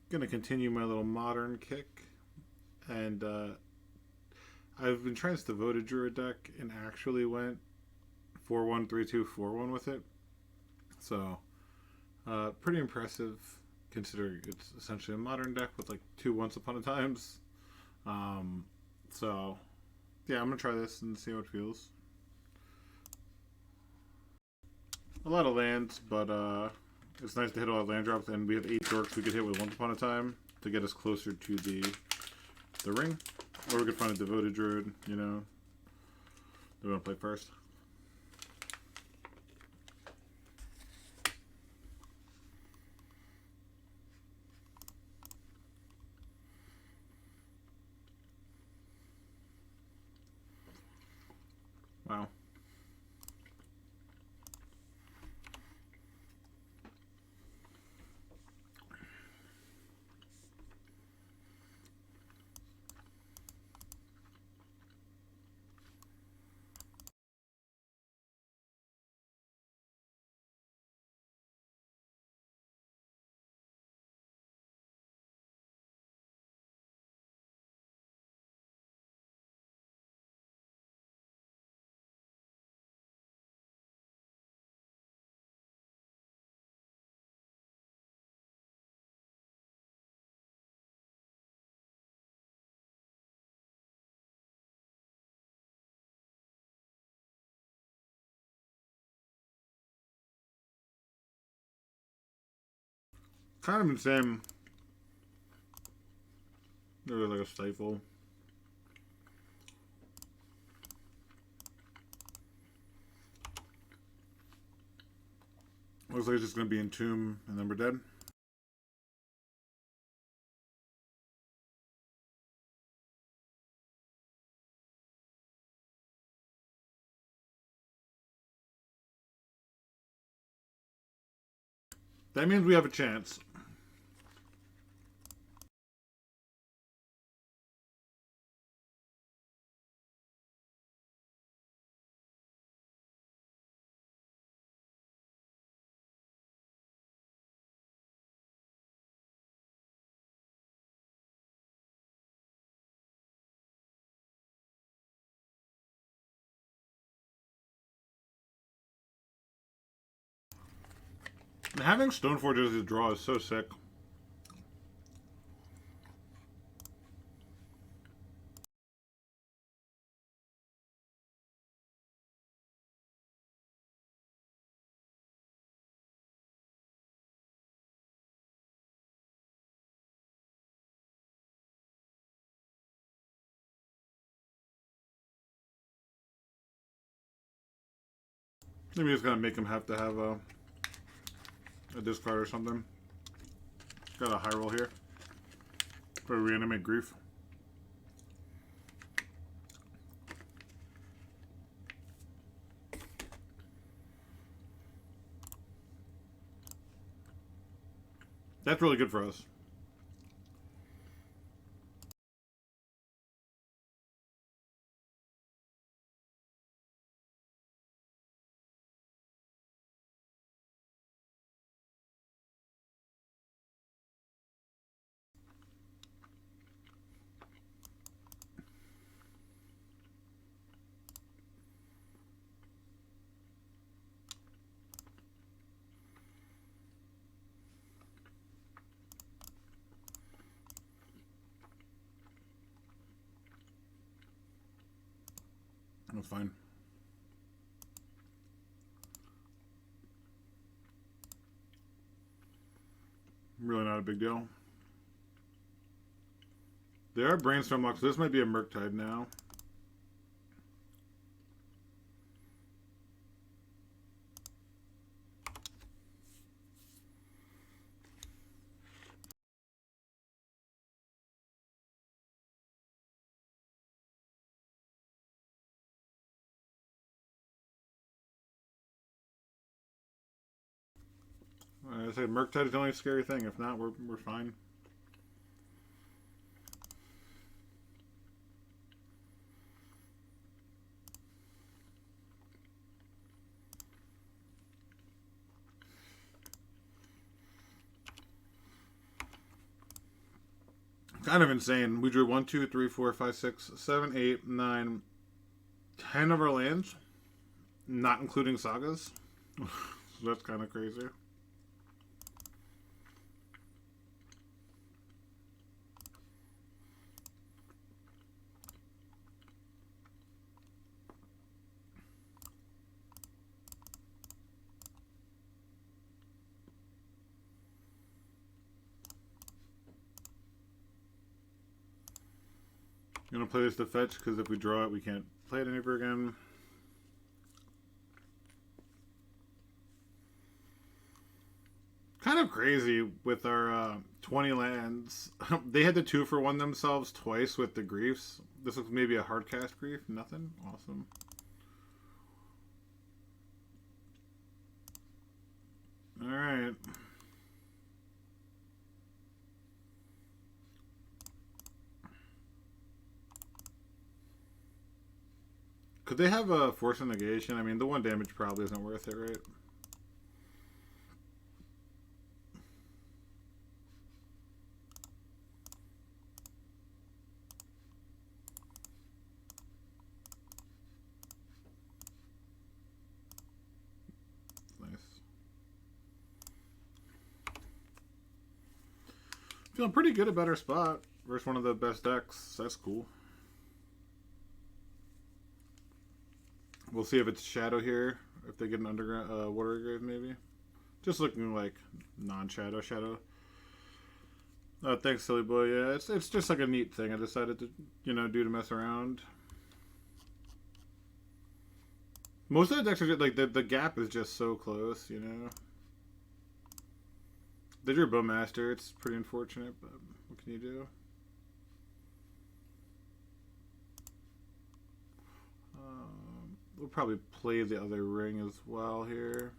gonna continue my little modern kick, and I've been trying this Devoted Druid deck and actually went 4-1-3-2-4-1 with it. So pretty impressive considering it's essentially a modern deck with like two Once Upon a Times. So yeah, I'm gonna try this and see how it feels. A lot of lands, but it's nice to hit all the land drops, and we have 8 dorks we could hit with Once Upon a Time to get us closer to the ring. Or we could find a Devoted Druid, you know. Do we want to play first? Wow. Kind of insane. There's like a stifle. Looks like it's just going to be Entomb, and then we're dead. That means we have a chance. And having Stoneforge as a draw is so sick. Maybe it's going to make him have to have a discard or something. Got a high roll here. For Reanimate Grief. That's really good for us. That's fine. Really not a big deal. They are Brainstorm locks, so this might be a Murktide now. I said Murktide is the only scary thing. If not, we're fine. kind of insane. We drew 1, 2, 3, 4, 5, 6, 7, 8, 9, 10 of our lands, not including sagas. So that's kind of crazy. I'm going to play this to fetch, because if we draw it, we can't play it ever again. Kind of crazy with our 20 lands. They had to 2-for-1 themselves twice with the griefs. This looks maybe a hard cast grief. Nothing. Awesome. Alright. Could they have a force of negation? I mean, the 1 damage probably isn't worth it, right? Nice. Feeling pretty good about our spot versus one of the best decks. That's cool. We'll see if it's Shadow here. If they get an underground water grave, maybe. Just looking like non-shadow shadow. Oh, thanks, silly boy. Yeah, it's just like a neat thing I decided to, you know, do to mess around. Most of the decks are just, like, the gap is just so close, you know. They drew Bowmaster. It's pretty unfortunate, but what can you do? We'll probably play the other ring as well here.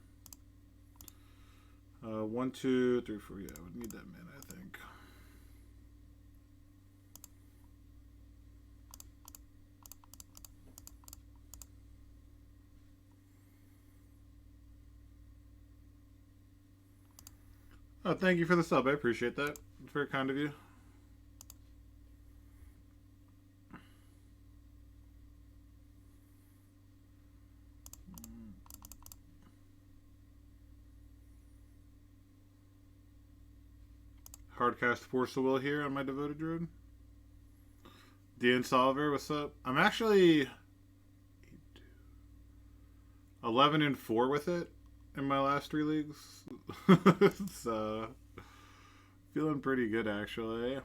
1, 2, 3, 4. Yeah, I would need that mana, I think. Oh, thank you for the sub. I appreciate that. It's very kind of you. Hardcast Force of Will here on my Devoted Druid. The Insolver, what's up? I'm actually 11-4 with it in my last 3 leagues. So feeling pretty good, actually.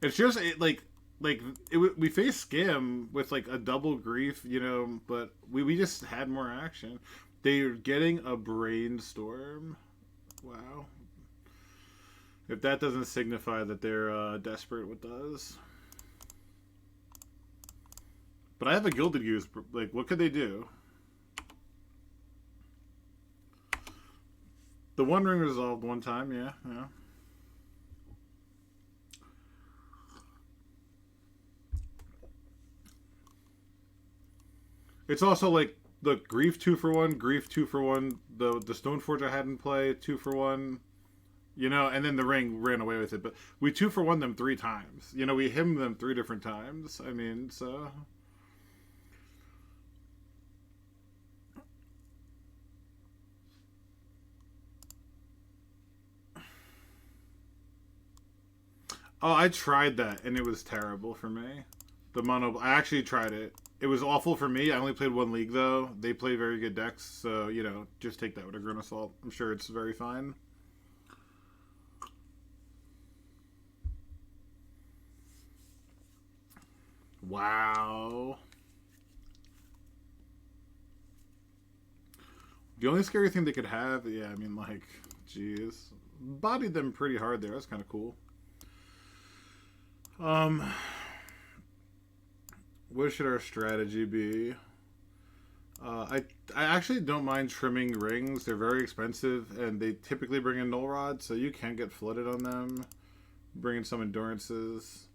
It's just we faced Scam with like a double grief, you know, but we just had more action. They're getting a Brainstorm. Wow. If that doesn't signify that they're desperate, what does? But I have a Gilded Goose. Like, what could they do? The One Ring resolved 1 time, yeah. It's also like, look, Grief 2-for-1, Grief 2-for-1, the Stoneforge I had in play 2-for-1. You know, and then the ring ran away with it. But we 2-for-1 them 3 times. You know, we hymned them 3 different times. I mean, so... Oh, I tried that, and it was terrible for me. The mono... I actually tried it. It was awful for me. I only played 1 league, though. They play very good decks, so, you know, just take that with a grain of salt. I'm sure it's very fine. Wow. The only scary thing they could have, yeah, I mean, like, jeez. Bodied them pretty hard there. That's kind of cool. What should our strategy be? I actually don't mind trimming rings. They're very expensive, and they typically bring in Null Rod, so you can get flooded on them. Bring in some Endurances.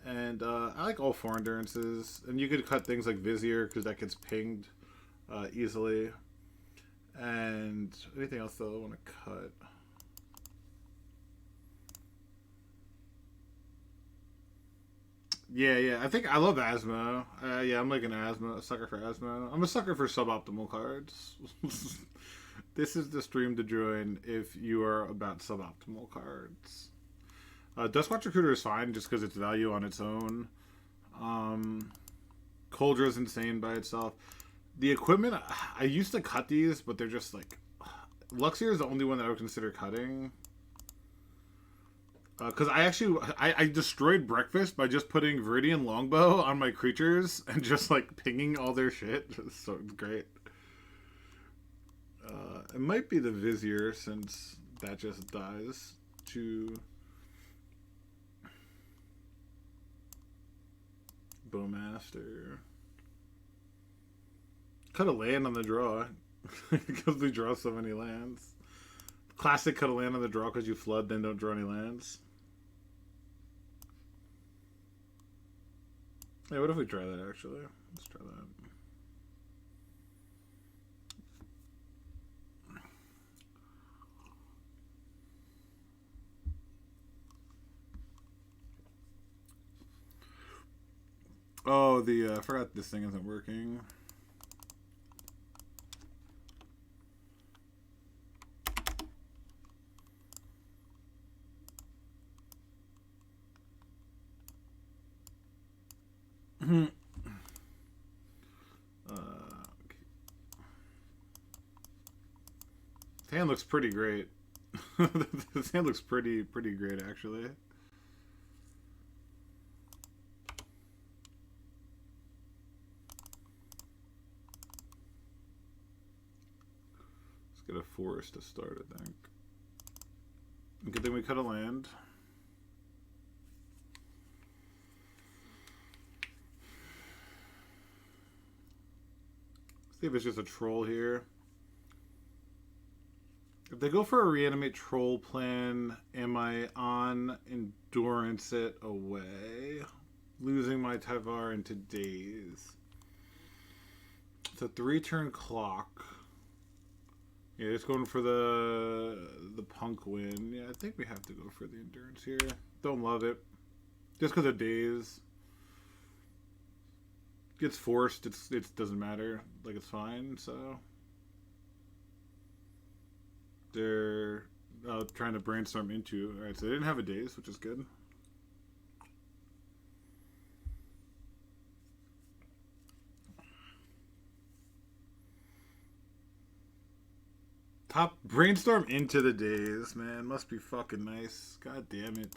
And I like all 4 Endurances. And you could cut things like Vizier, because that gets pinged easily. And anything else, though, I want to cut? Yeah. I think I love Asmo. Yeah, I'm like a sucker for Asmo. I'm a sucker for suboptimal cards. This is the stream to join if you are about suboptimal cards. Duskwatch Recruiter is fine just because it's value on its own. Coldra is insane by itself. The equipment, I used to cut these, but they're just like... Luxior is the only one that I would consider cutting. Because I destroyed Breakfast by just putting Viridian Longbow on my creatures and just like pinging all their shit. So great. It might be the Vizier since that just dies to Bowmaster. Cut a land on the draw because we draw so many lands. Classic cut a land on the draw because you flood, then don't draw any lands. Hey, what if we try that actually? Let's try that. Oh, I forgot this thing isn't working. Okay. This hand looks pretty great. This hand looks pretty great actually. Let's get a forest to start, I think. Good thing we cut a land. See if it's just a troll here. If they go for a reanimate troll plan, am I on endurance it away? Losing my Tyvar into days. It's a 3-turn clock. Yeah, just going for the punk win. Yeah, I think we have to go for the endurance here. Don't love it. Just because of days. Gets forced, it doesn't matter. Like, it's fine, so. They're trying to brainstorm into. Alright, so they didn't have a daze, which is good. Top brainstorm into the daze, man. Must be fucking nice. God damn it.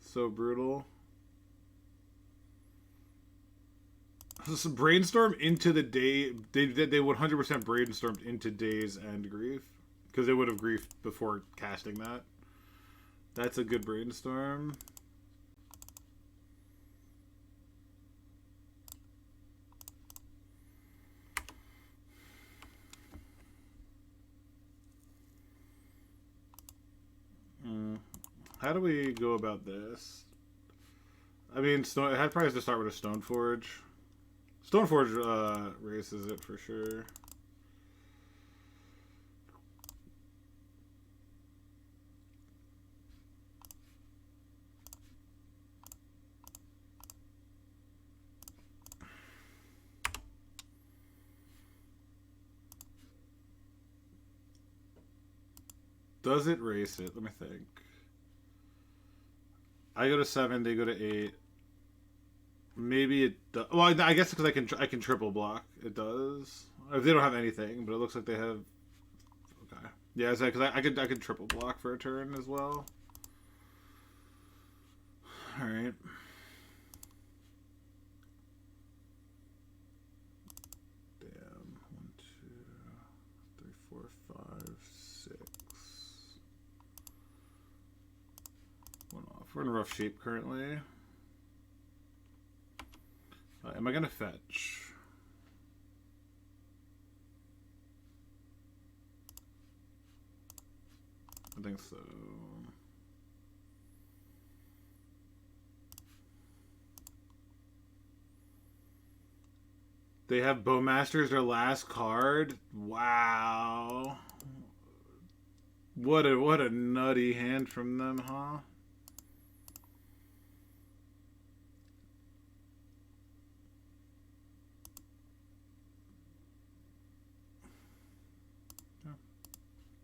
So brutal. Just brainstorm into the day. They 100% brainstormed into days and grief. Because they would have griefed before casting that. That's a good brainstorm. How do we go about this? I mean, it had probably to start with a Stoneforge. Stoneforge races it for sure. Does it race it? Let me think. I go to 7, they go to 8. Maybe it does. Well, I guess because I can triple block. It does. If they don't have anything, but it looks like they have. Okay. Yeah, because I could triple block for a turn as well. All right. Damn. 1, 2, 3, 4, 5, 6. One off. We're in a rough shape currently. Am I going to fetch? I think so. They have Bowmaster as their last card. Wow. What a nutty hand from them, huh?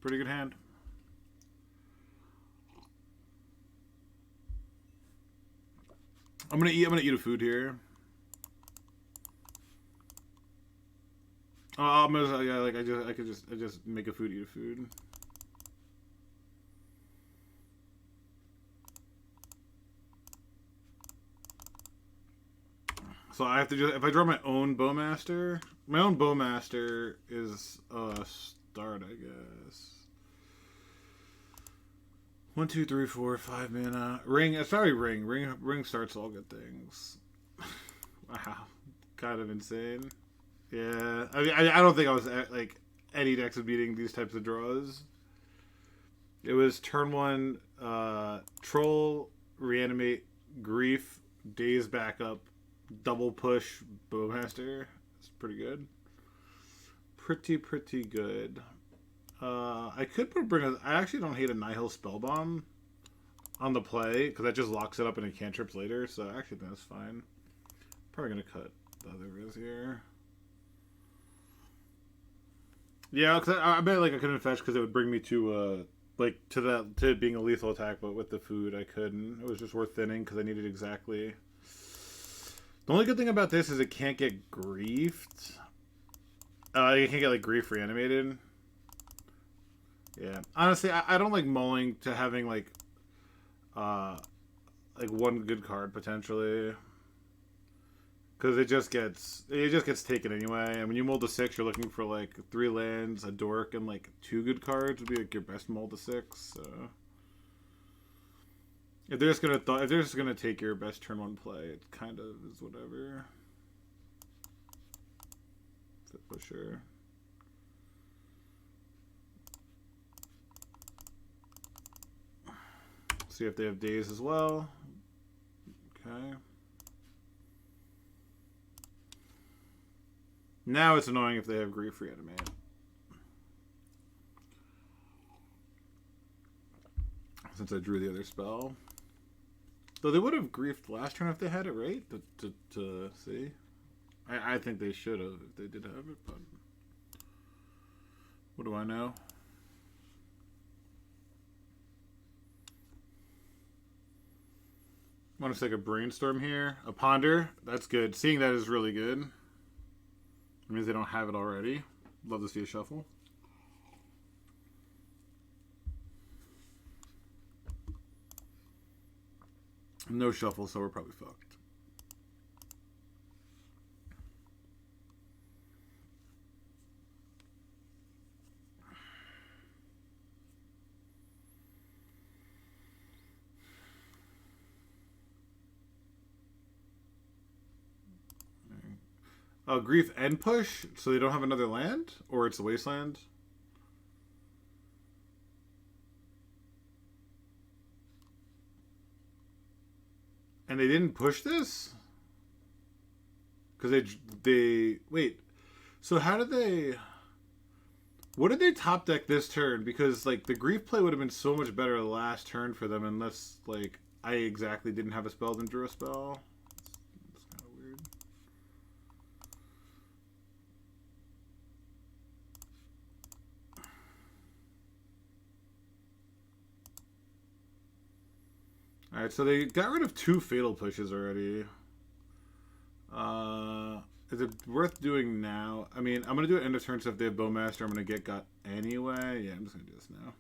Pretty good hand. I'm gonna eat a food here. I'm gonna, yeah, like I could just make a food, eat a food. So I have to just, if I draw my own Bowmaster is a start, I guess. 1, 2, 3, 4, 5 mana. Ring, sorry, ring starts all good things. Wow, kind of insane. Yeah, I mean, I don't think I was like any decks of beating these types of draws. It was turn 1, Troll, Reanimate, Grief, Daze Backup, Double Push, Bowmaster. It's pretty good. Pretty good. I could I actually don't hate a Nihil Spellbomb on the play, because that just locks it up in a cantrips later, so I actually think that's fine. Probably going to cut the other Riz here. Yeah, because I bet like I couldn't fetch because it would bring me to like to being a lethal attack, but with the food I couldn't. It was just worth thinning because I needed exactly. The only good thing about this is it can't get griefed. You can't get like grief reanimated. Yeah, honestly, I don't like mulling to having like one good card potentially. Because it just gets taken anyway. And when you mold to 6, you're looking for like 3 lands, a dork, and like 2 good cards would be like your best mold to 6. So if they're just gonna take your best turn 1 play, it kind of is whatever. For sure. See if they have days as well. Okay. Now it's annoying if they have grief reanimate. Since I drew the other spell. Though they would have griefed last turn if they had it, right? To see. I think they should have if they did have it, but what do I know? Want to take a brainstorm here? A ponder? That's good. Seeing that is really good. It means they don't have it already. Love to see a shuffle. No shuffle, so we're probably fucked. Grief and push, so they don't have another land? Or it's a wasteland? And they didn't push this? Because they... Wait. So how did they... What did they top deck this turn? Because, like, the grief play would have been so much better last turn for them unless, like, I exactly didn't have a spell then drew a spell. It's kind of weird. Alright, so they got rid of 2 fatal pushes already. Is it worth doing now? I mean, I'm going to do it end of turn, so if they have Bowmaster, I'm going to get got anyway. Yeah, I'm just going to do this now.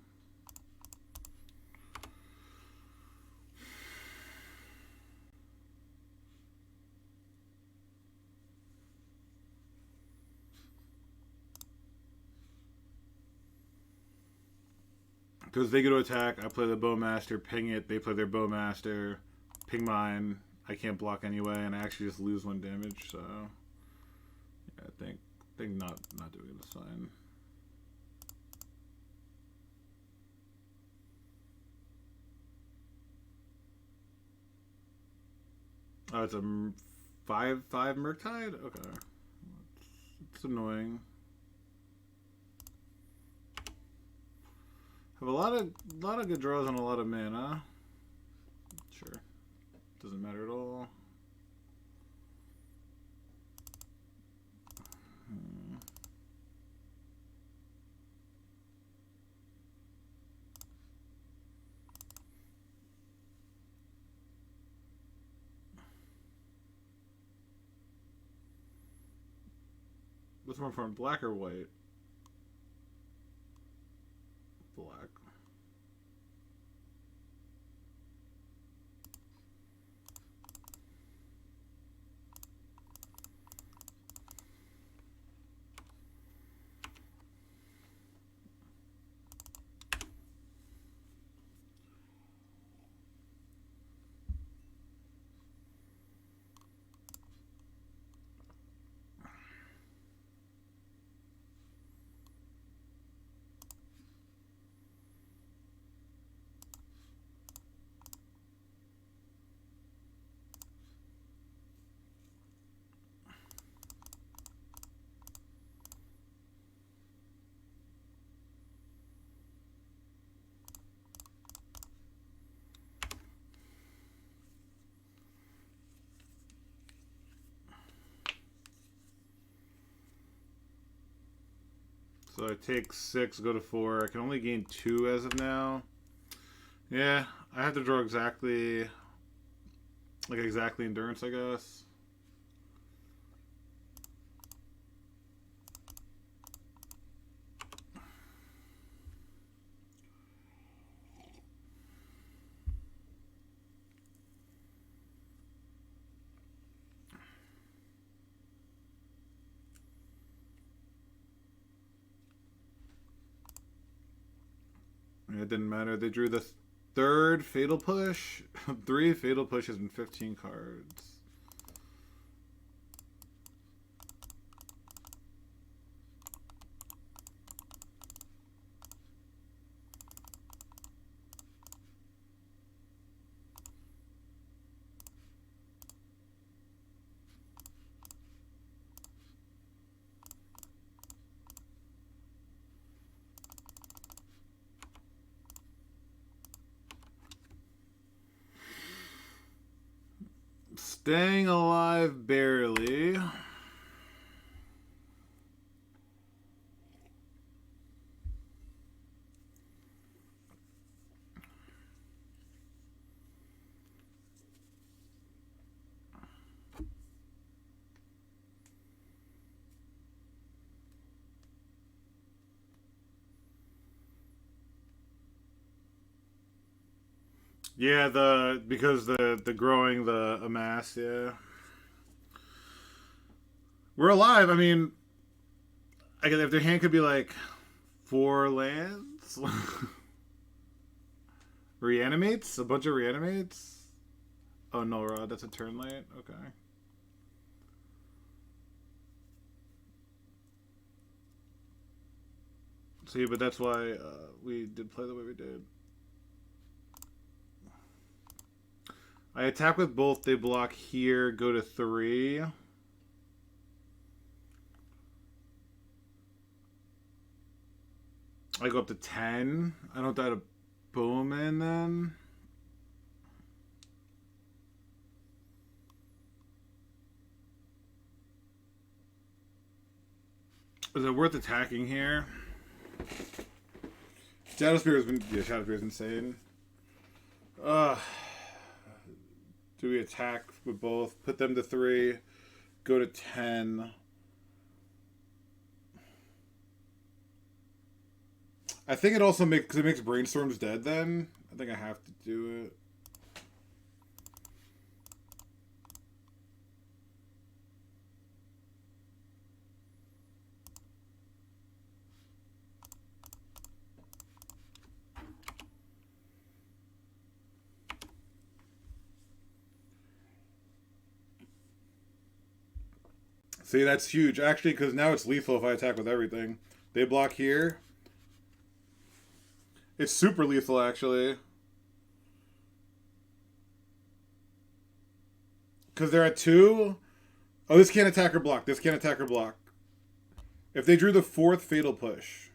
Because they go to attack, I play the Bowmaster, ping it, they play their Bowmaster, ping mine, I can't block anyway, and I actually just lose 1 damage, so... Yeah, I think not doing it is fine. Oh, it's a 5/5 Murktide? Okay. It's annoying. Have a lot of good draws and a lot of mana. Sure. Doesn't matter at all. What's more important, black or white? Black. So I take 6, go to 4. I can only gain 2 as of now. Yeah, I have to draw exactly endurance, I guess. It didn't matter. They drew the third Fatal Push. 3 Fatal Pushes and 15 cards. Staying alive barely. Yeah, because the growing the amass, yeah. We're alive. I mean, I guess if their hand could be like 4 lands, reanimates, a bunch of reanimates. Oh no, Rod, that's a turn late. Okay. See, but that's why we did play the way we did. I attack with both. They block here. Go to 3. I go up to 10. I don't die to Bowman then. Is it worth attacking here? Shadow Spear has been Shadow Spear is insane. Do we attack with both? Put them to 3. Go to 10. I think it also makes because it makes Brainstorms dead. Then I think I have to do it. See, that's huge. Actually, because now it's lethal if I attack with everything. They block here. It's super lethal, actually. Because they're at 2. Oh, this can't attack or block. This can't attack or block. If they drew the 4th Fatal Push.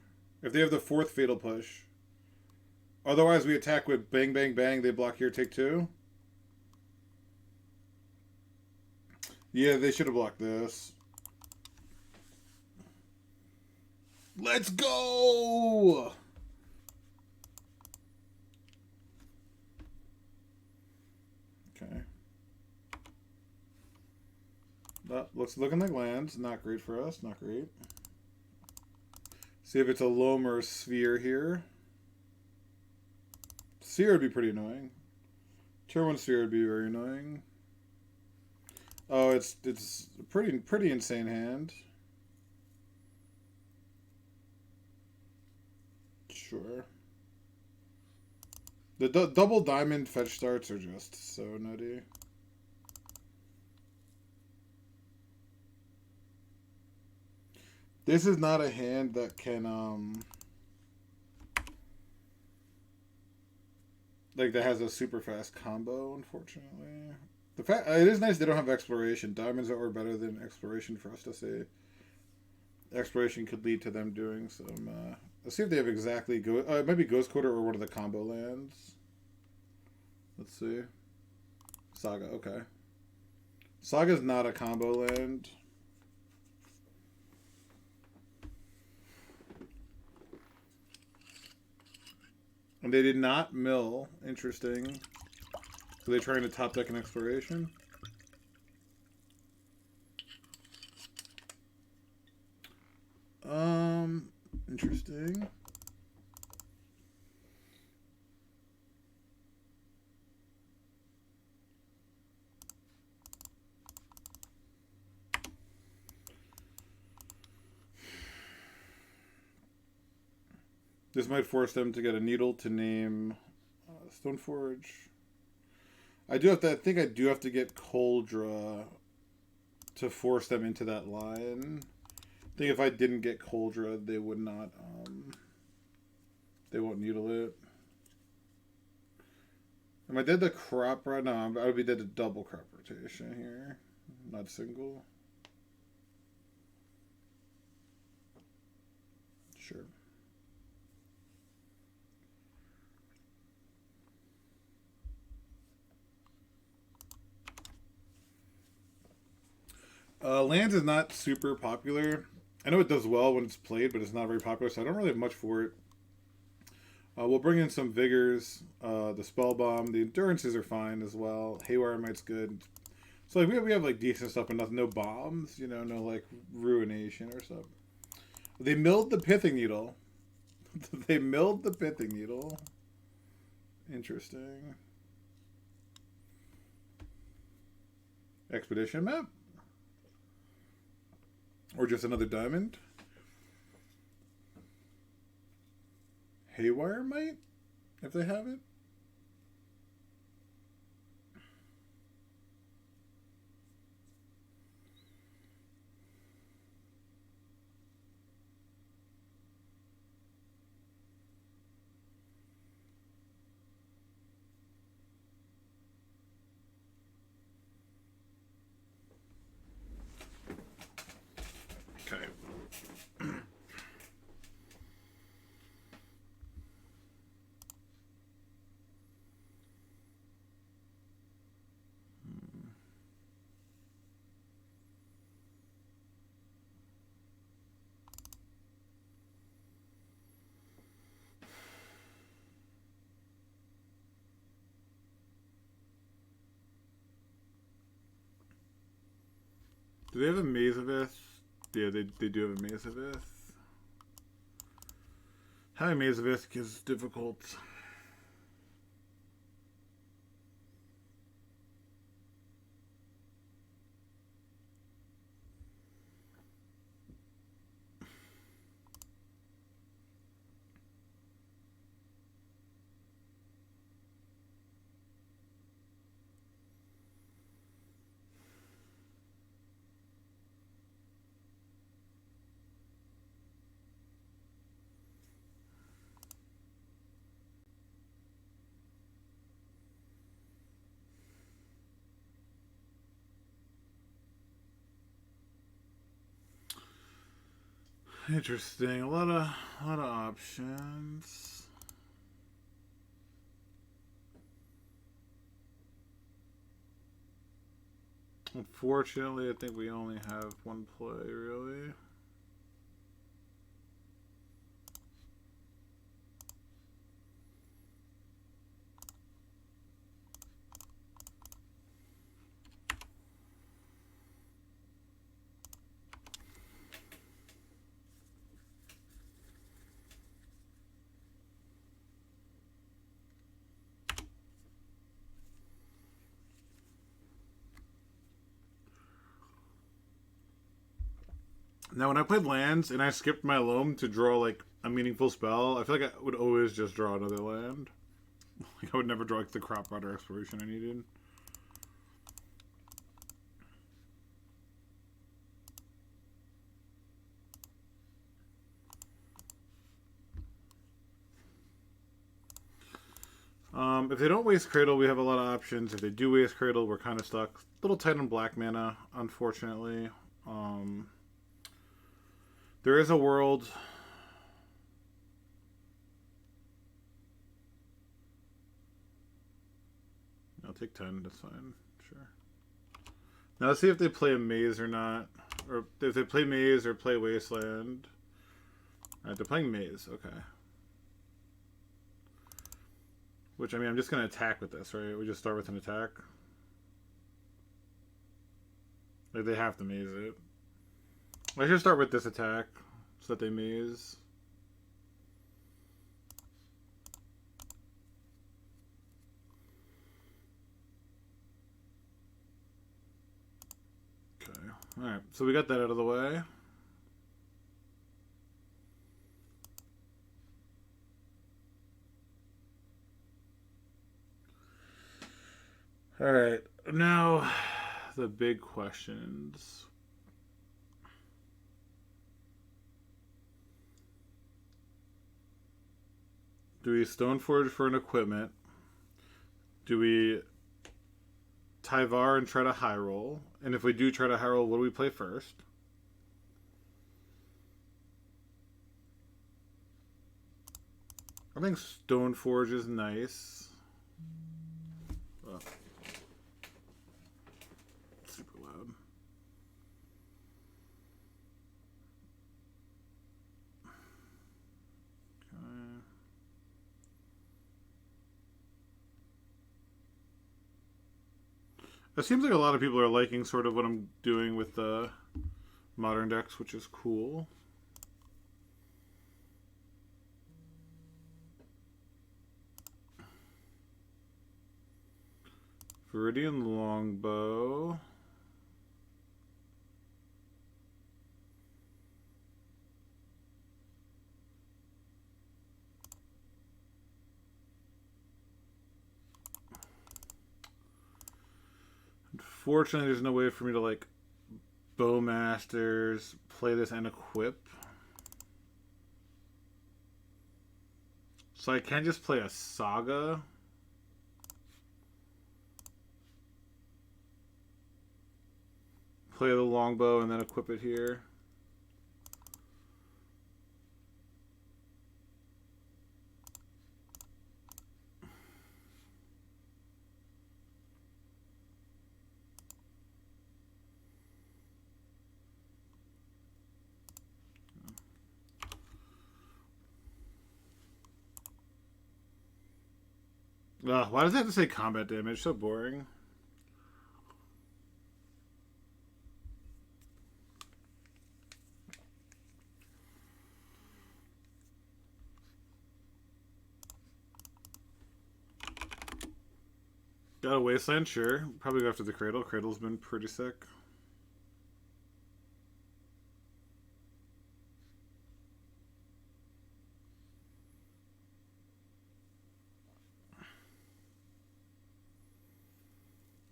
If they have the 4th Fatal Push. Otherwise, we attack with bang, bang, bang. They block here, take 2. Yeah, they should have blocked this. Let's go! Okay. Looking like lands. Not great for us. Not great. See if it's a loam or a sphere here. Sphere would be pretty annoying. Turn 1 sphere would be very annoying. Oh, it's a pretty insane hand. Sure. The double diamond fetch starts are just so nutty. This is not a hand that can like that has a super fast combo, unfortunately. The fact it is nice they don't have exploration. Diamonds are better than exploration for us to say. Exploration could lead to them doing some. Let's see if they have exactly it might be Ghost Quarter or one of the combo lands. Let's see. Saga, okay. Saga's not a combo land. And they did not mill. Interesting. So they're trying to top deck an exploration. Interesting. This might force them to get a needle to name Stoneforge. I think I do have to get Coldra to force them into that line. I think if I didn't get Coldra, they would not. They won't needle it. Am I dead to crop right now? I would be dead to double crop rotation here, not single. Sure. Lands is not super popular. I know it does well when it's played, but it's not very popular, so I don't really have much for it. We'll bring in some Vigors, the Spell Bomb. The Endurances are fine as well. Haywire Might's good. So like we have like decent stuff, but no bombs, you know, no like Ruination or something. They milled the Pithing Needle. They milled the Pithing Needle. Interesting. Expedition map? Or just another diamond? Haywire might? If they have it? Okay. Do they have a Maze of Ith? Yeah, they do have a Maze of Ith. Having Maze of Ith is difficult. Interesting. A lot of options. Unfortunately, I think we only have one play, really. Now, when I played lands and I skipped my loam to draw like a meaningful spell, I feel like I would always just draw another land. Like I would never draw like the crop rider exploration I needed. If they don't waste Cradle, we have a lot of options. If they do waste Cradle, we're kind of stuck. A little tight on black mana, unfortunately. There is a world. I'll take 10, that's fine. Sure. Now let's see if they play a maze or not. Or if they play maze or play wasteland. Alright, they're playing maze, okay. Which, I mean, I'm just going to attack with this, right? We just start with an attack. Like, they have to maze it. I should start with this attack, so that they maze. Okay, alright, so we got that out of the way. Alright, now the big questions. Do we Stoneforge for an equipment? Do we Tyvar and try to high roll? And if we do try to high roll, what do we play first? I think Stoneforge is nice. Oh. Super loud. Okay. It seems like a lot of people are liking sort of what I'm doing with the modern decks, which is cool. Viridian Longbow. Unfortunately, there's no way for me to like Bowmasters, play this and equip. So I can't just play a Saga. Play the Longbow and then equip it here. Ugh, why does it have to say combat damage? So boring. Got a Wasteland, sure. Probably go after the Cradle. Cradle's been pretty sick.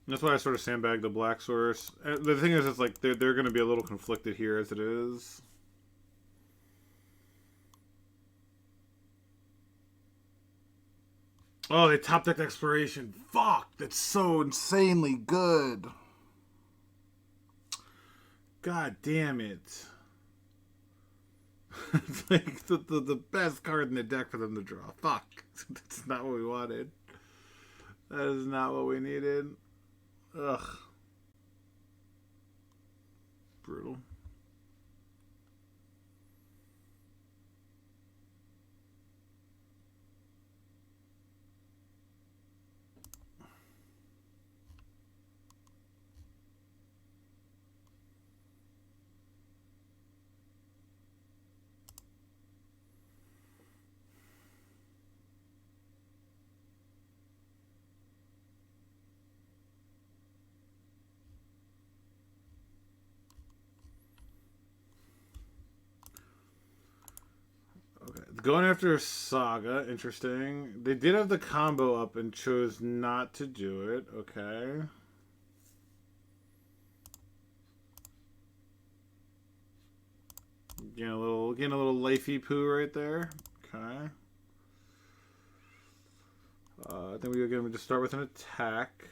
That's why I sort of sandbagged the Black Source. The thing is, it's like they're going to be a little conflicted here as it is. Oh, they top decked Exploration. Fuck, that's so insanely good. God damn it. It's like the best card in the deck for them to draw. Fuck. That's not what we wanted. That is not what we needed. Ugh. Brutal. Going after Saga, interesting. They did have the combo up and chose not to do it. Okay. Getting a little lifey poo right there. Okay. I think we're going to just start with an attack.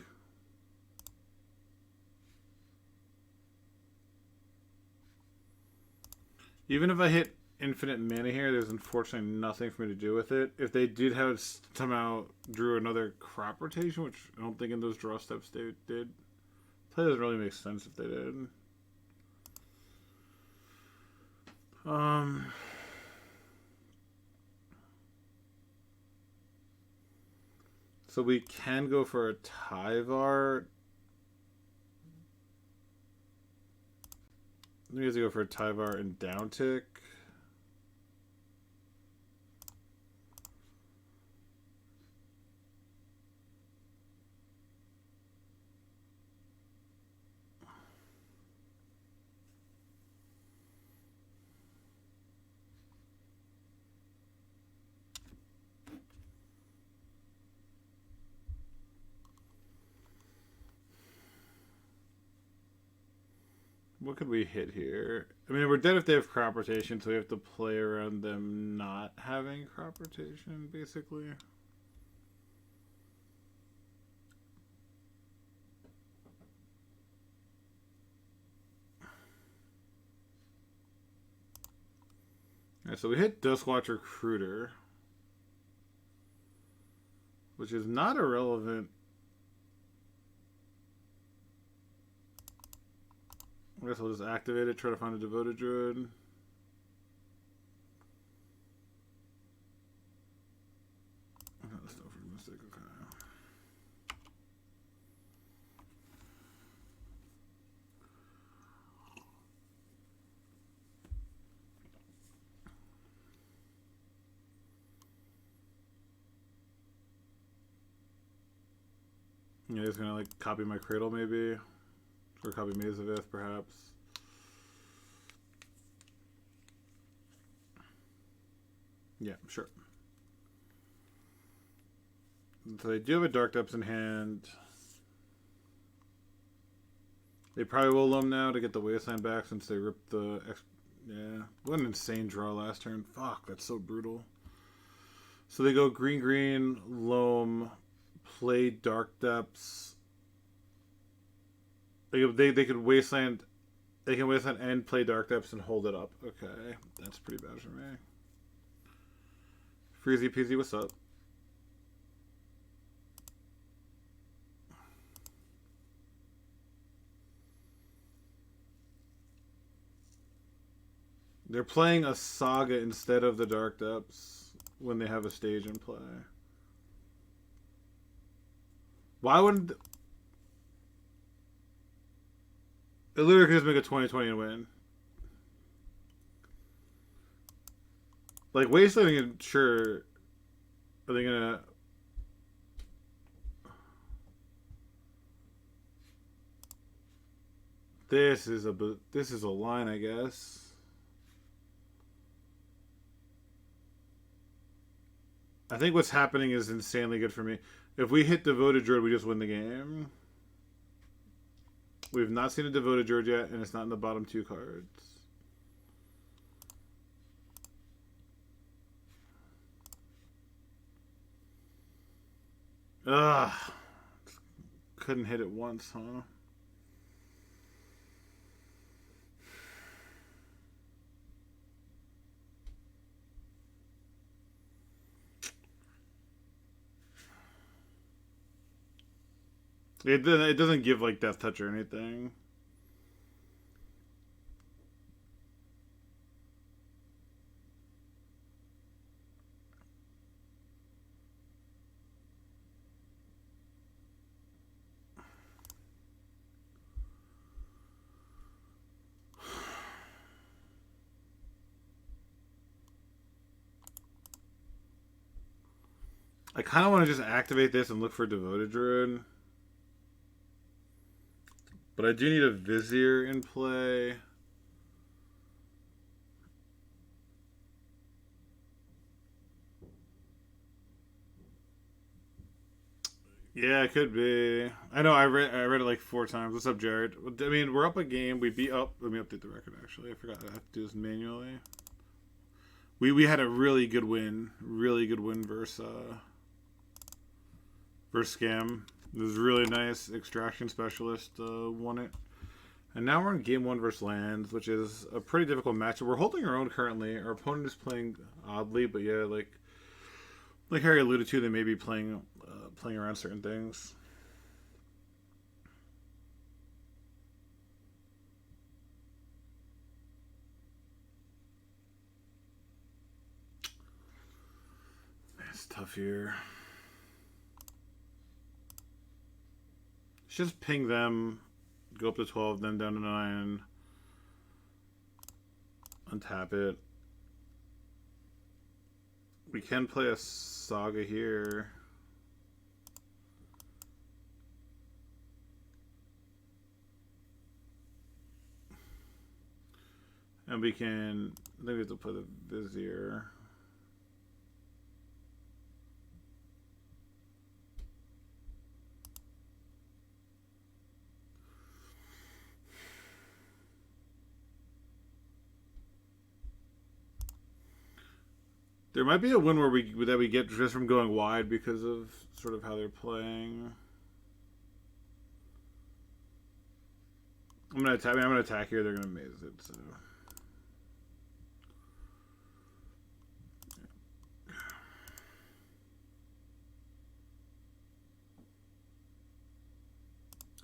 Even if I hit infinite mana here, there's unfortunately nothing for me to do with it. If they did have somehow drew another crop rotation, which I don't think in those draw steps they did. Play doesn't really make sense if they did. So we can go for a Tyvar. We have to go for a Tyvar and down tick. What could we hit here? I mean, we're dead if they have crop rotation, so we have to play around them not having crop rotation, basically. Alright, so we hit Duskwatch Recruiter, which is not irrelevant. I guess we'll just activate it, try to find a Devoted Druid. That's no freaking mistake, okay. Yeah, he's gonna like copy my Cradle maybe. Or copy Mazavith, perhaps. Yeah, sure. So they do have a Dark Depths in hand. They probably will loam now to get the Wasteland back since they ripped the... Yeah. What an insane draw last turn. Fuck, that's so brutal. So they go green, loam, play Dark Depths. They could Wasteland... They can Wasteland and play Dark Depths and hold it up. Okay, that's pretty bad for me. Freezy peasy, what's up? They're playing a Saga instead of the Dark Depths when they have a stage in play. Why wouldn't... It literally could just make a 20-20 and win. Like, Wastelanding, sure. Are they gonna... This is a line, I guess. I think what's happening is insanely good for me. If we hit Devoted Druid, we just win the game. We've not seen a Devoted Druid yet, and it's not in the bottom two cards. Ugh. Couldn't hit it once, huh? It doesn't give like Death Touch or anything. I kind of want to just activate this and look for Devoted Druid. But I do need a Vizier in play. Yeah, it could be. I know. I read it like 4 times. What's up, Jared? I mean, we're up a game. We beat up. Let me update the record. Actually, I forgot. I have to do this manually. We had a really good win. Really good win versus Scam. It was really nice. Extraction specialist won it. And now we're in game 1 versus Lands, which is a pretty difficult matchup. We're holding our own currently. Our opponent is playing oddly, but yeah, like Harry alluded to, they may be playing around certain things. It's tough here. Just ping them, go up to 12, then down to 9, untap it. We can play a Saga here. And we can, I think we have to play the Vizier. There might be a win where we get just from going wide because of sort of how they're playing. I'm gonna attack here. They're gonna maze it. So.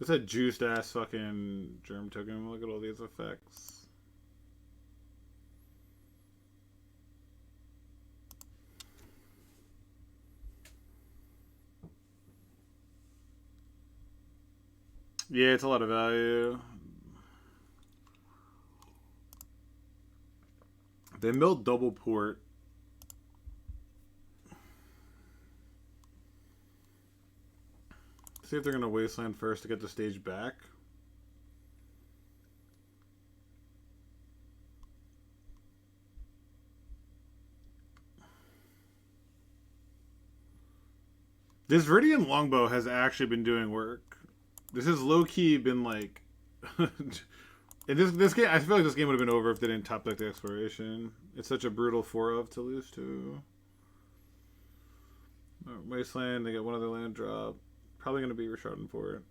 It's a juiced ass fucking germ token. Look at all these effects. Yeah, it's a lot of value. They milled double port. See if they're gonna wasteland first to get the stage back. This Viridian Longbow has actually been doing work. This has low-key been like... in this game, I feel like this game would have been over if they didn't top deck the Exploration. It's such a brutal 4-of to lose to. Wasteland, they get one other land drop. Probably going to be Resharding for it.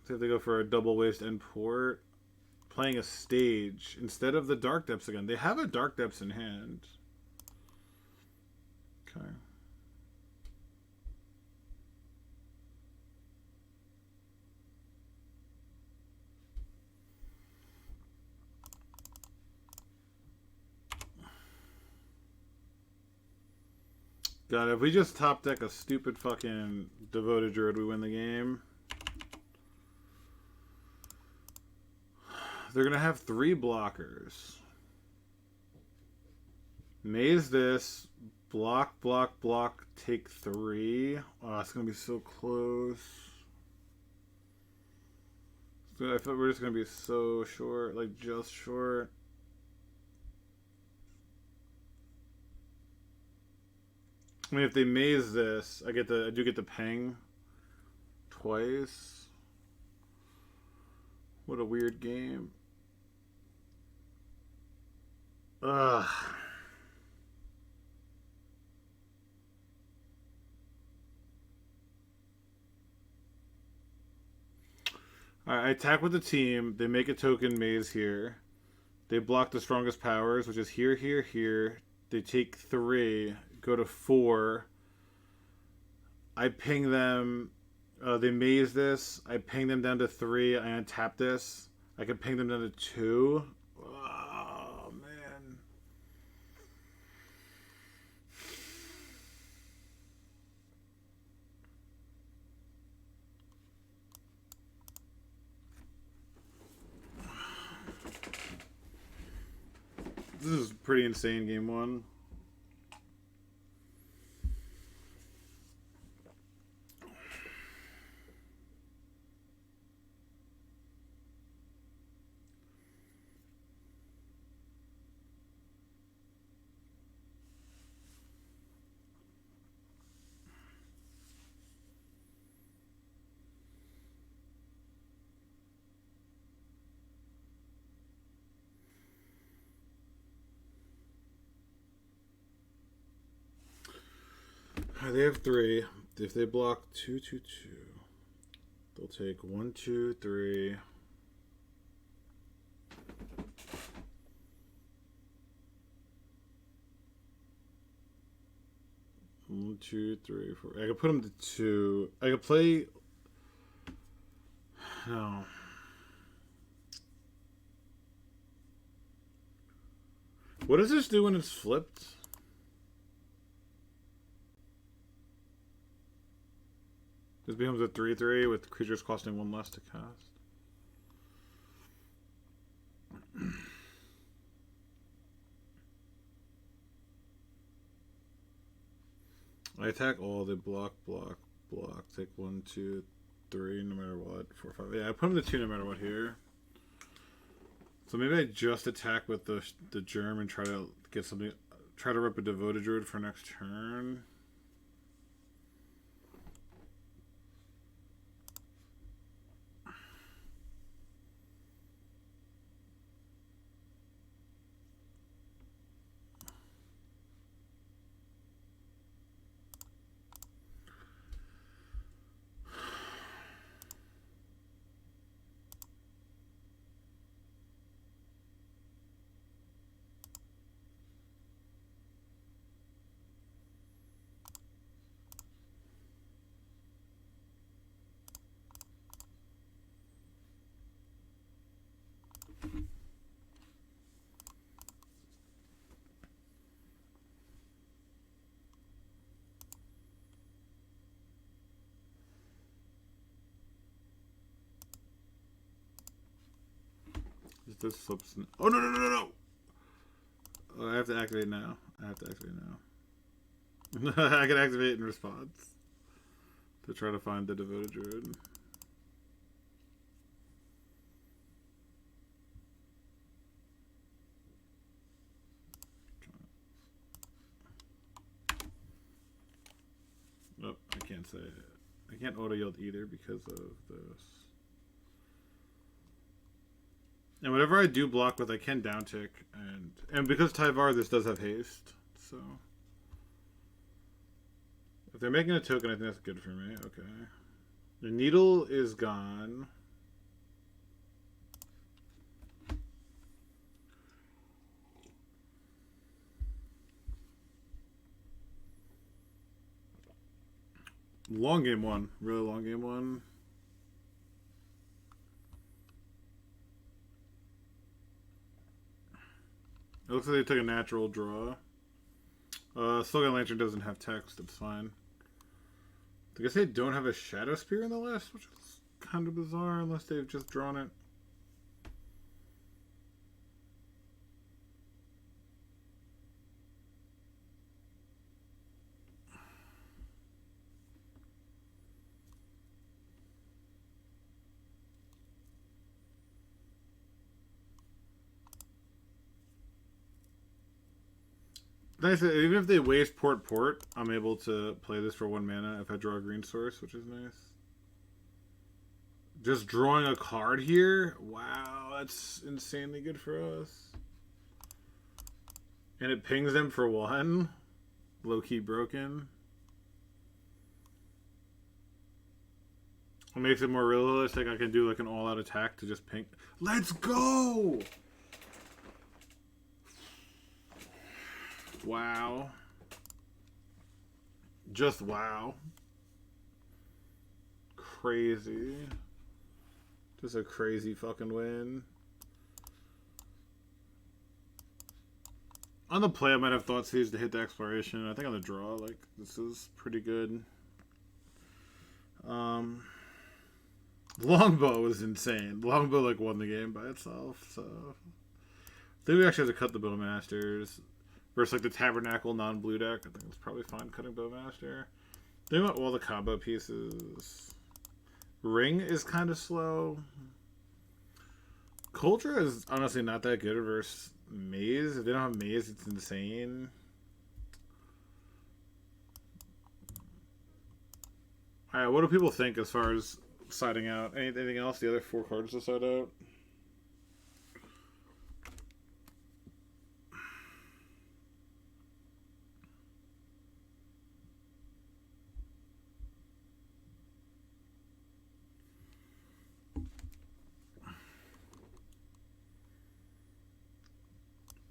See if they go for a double waste and port. Playing a stage instead of the Dark Depths again. They have a Dark Depths in hand. Okay. God, if we just top deck a stupid fucking Devoted Druid, we win the game. They're going to have 3 blockers. Maze this. Block, block, block. Take 3. Oh, it's going to be so close. I feel like we're just going to be so short. Like, just short. I mean, if they maze this, I do get the ping twice. What a weird game. Ugh. Alright, I attack with the team. They make a token maze here. They block the strongest powers, which is here, here, here. They take 3, go to 4. I ping them. They maze this. I ping them down to 3. I untap this. I can ping them down to 2. Oh, man. This is pretty insane, game 1. They have 3. If they block 2, 2, 2, they'll take 1, 2, 3. 1, 2, 3, 4. I could put them to 2. I could play. No. What does this do when it's flipped? This becomes a 3/3 with creatures costing 1 less to cast. I attack all. They block, block, block. Take 1, 2, 3, no matter what. 4, 5. Yeah, I put them to 2 no matter what here. So maybe I just attack with the germ and try to get something. Try to rip a Devoted Druid for next turn. This flips. Oh, no, no, no, no, no! Oh, I have to activate now. I can activate in response to try to find the Devoted Druid. Nope, I can't say it. I can't auto yield either because of this. And whatever I do block with, I can downtick, and because Tyvar, this does have haste, so if they're making a token, I think that's good for me. Okay, the needle is gone. Long game 1, really long game 1. It looks like they took a natural draw. Slogan Lantern doesn't have text, it's fine. I guess they don't have a Shadow Spear in the list, which is kind of bizarre unless they've just drawn it. Nice. Even if they waste port, I'm able to play this for 1 mana if I draw a green source, which is nice. Just drawing a card here? Wow, that's insanely good for us. And it pings them for 1. Low-key broken. It makes it more realistic. I can do like an all-out attack to just ping. Let's go! Wow. Just wow. Crazy. Just a crazy fucking win. On the play, I might have thought Siege to hit the exploration. I think on the draw, like, this is pretty good. Longbow was insane. Longbow, like, won the game by itself, so... I think we actually have to cut the Bowmasters. Versus, like, the Tabernacle non-blue deck. I think it's probably fine cutting Bowmaster. Think about all the combo pieces. Ring is kind of slow. Culture is honestly not that good versus Maze. If they don't have Maze, it's insane. Alright, what do people think as far as siding out? Anything else? The other 4 cards to side out?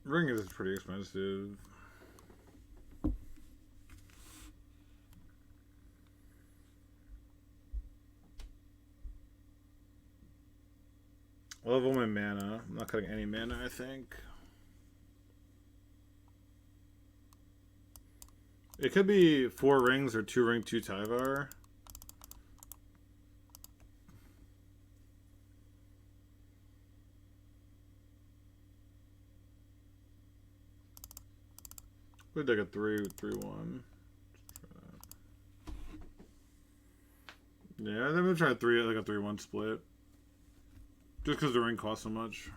Ring is pretty expensive. I love all my mana. I'm not cutting any mana, I think. It could be 4 rings or 2 ring, 2 Tyvar. We'd like a 3-1. Yeah, I'm gonna try like a 3-1 split. Just because the ring costs so much.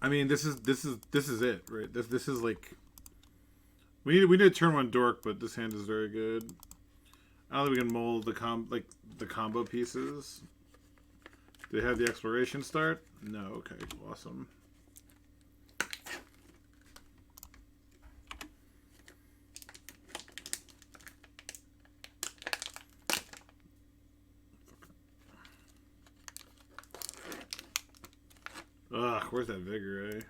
I mean, this is it, right? This is like we need to turn 1 dork, but this hand is very good. I don't think we can mold the combo pieces. Do they have the exploration start? No. Okay, awesome. Ugh, where's that vigor, eh?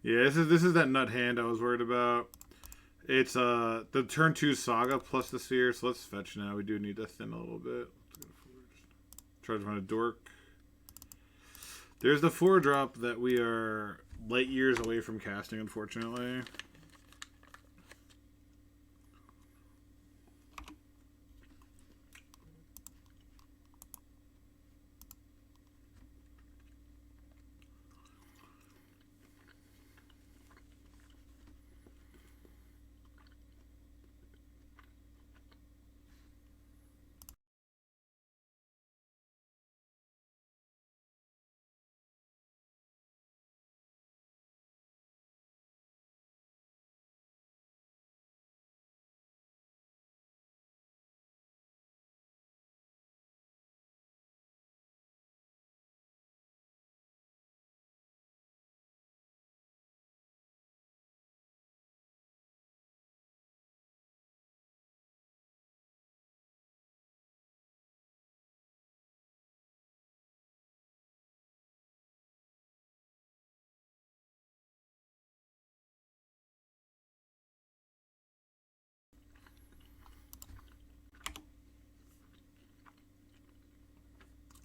Yeah, this is that nut hand I was worried about. It's the turn 2 saga plus the sphere, so let's fetch now. We do need to thin a little bit. Try to run a dork. There's the 4-drop that we are light years away from casting, unfortunately.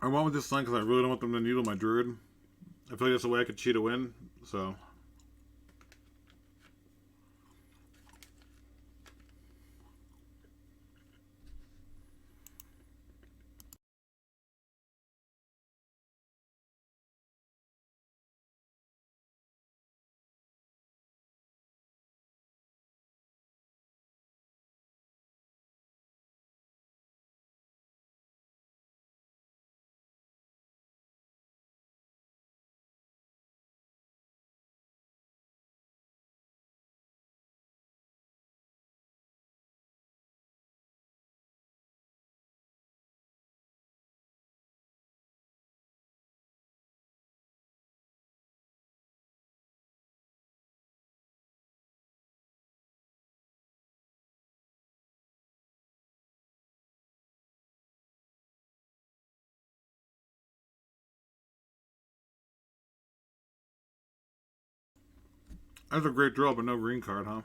I went with this line because I really don't want them to needle my druid. I feel like that's the way I could cheat a win, so. That's a great draw, but no green card, huh?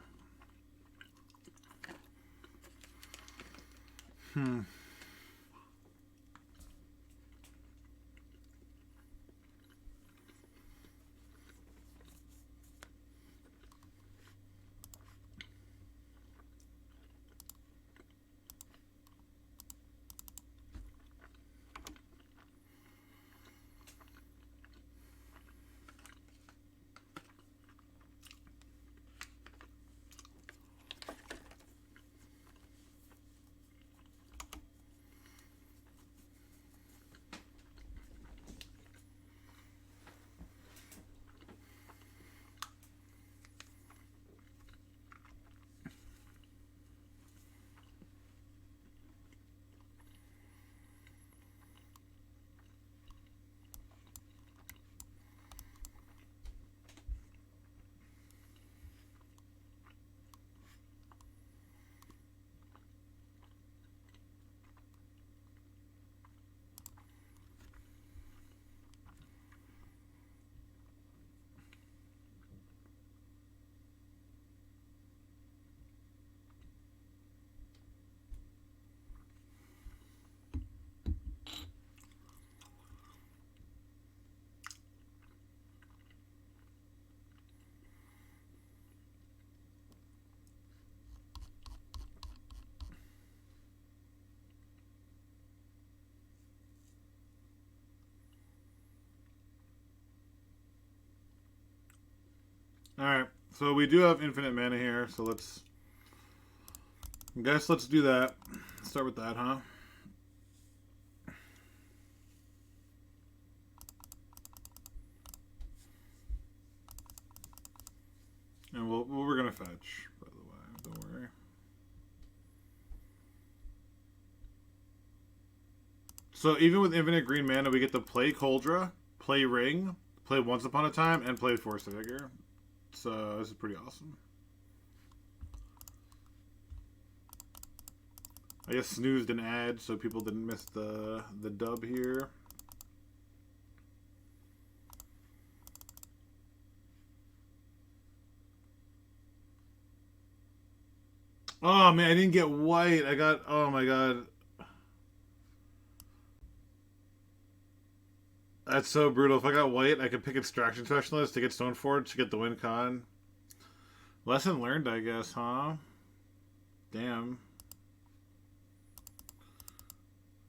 Alright, so we do have infinite mana here, so let's... I guess let's do that. Start with that, huh? And we're gonna fetch, by the way, don't worry. So even with infinite green mana, we get to play Coldra, play Ring, play Once Upon a Time, and play Force of Vigor. So this is pretty awesome. I guess snoozed an ad so people didn't miss the dub here. Oh man, I didn't get white. I got, oh my god. That's so brutal. If I got white, I could pick Extraction Specialist to get Stoneforge to get the win con. Lesson learned, I guess, huh? Damn.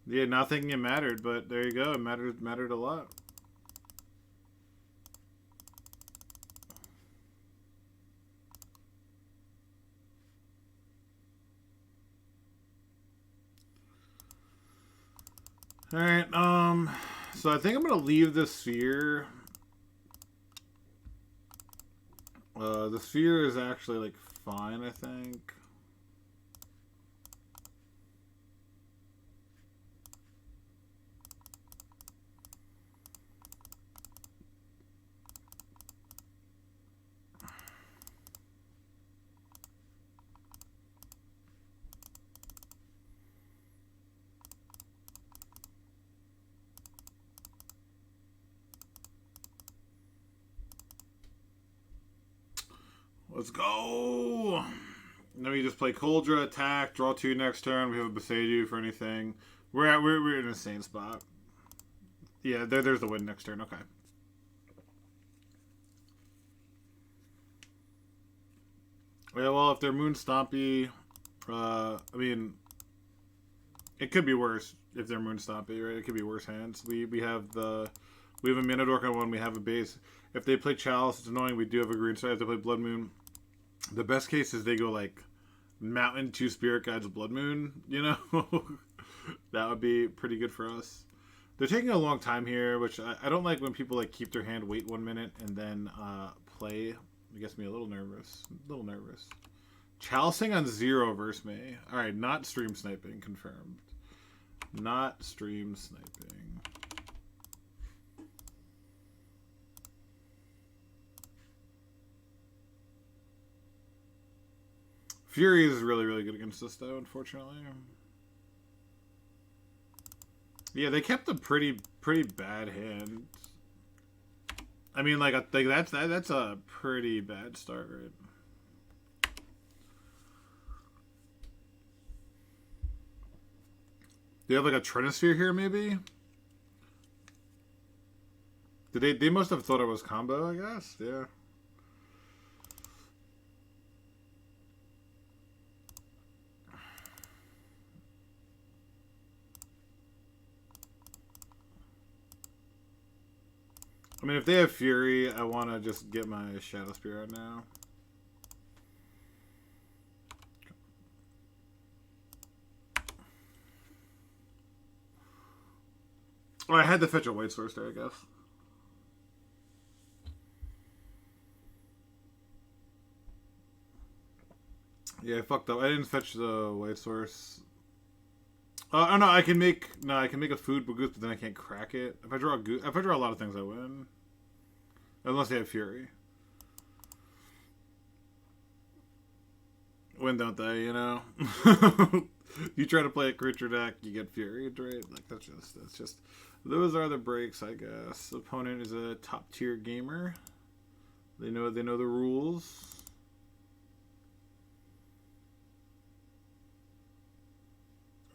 Yeah, not thinking it mattered, but there you go. It mattered a lot. Alright, so I think I'm gonna leave the sphere. The sphere is actually, like, fine, I think. Let's go! Then we just play Coldra, attack, draw 2 next turn. We have a Beseiju for anything. We're in a sane spot. Yeah, there's the win next turn. Okay. Yeah, well, if they're Moon Stompy, I mean, it could be worse if they're Moon Stompy, right? It could be worse hands. We have a Mana Dork on one. We have a base. If they play Chalice, it's annoying. We do have a green side. If they play Blood Moon, the best case is they go like Mountain, 2 Spirit Guides, Blood Moon. You know, that would be pretty good for us. They're taking a long time here, which I don't like when people like keep their hand, wait 1 minute, and then play. It gets me a little nervous. Chalicing on 0 versus me. Alright, not stream sniping, confirmed. Not stream sniping. Fury is really, really good against this, though, unfortunately. Yeah, they kept a pretty bad hand. I mean, like that's a pretty bad start, right? Do you have like a Trinisphere here, maybe? They must have thought it was combo, I guess. Yeah. I mean, if they have Fury, I want to just get my Shadow Spear out now. Oh, I had to fetch a white source there, I guess. Yeah, I fucked up. I didn't fetch the white source. Oh no, I can make a food goose, but then I can't crack it. If I draw a lot of things, I win. Unless they have Fury. Win, don't they? You know. You try to play a creature deck, you get Fury, right? Like that's just. Those are the breaks, I guess. Opponent is a top tier gamer. They know the rules.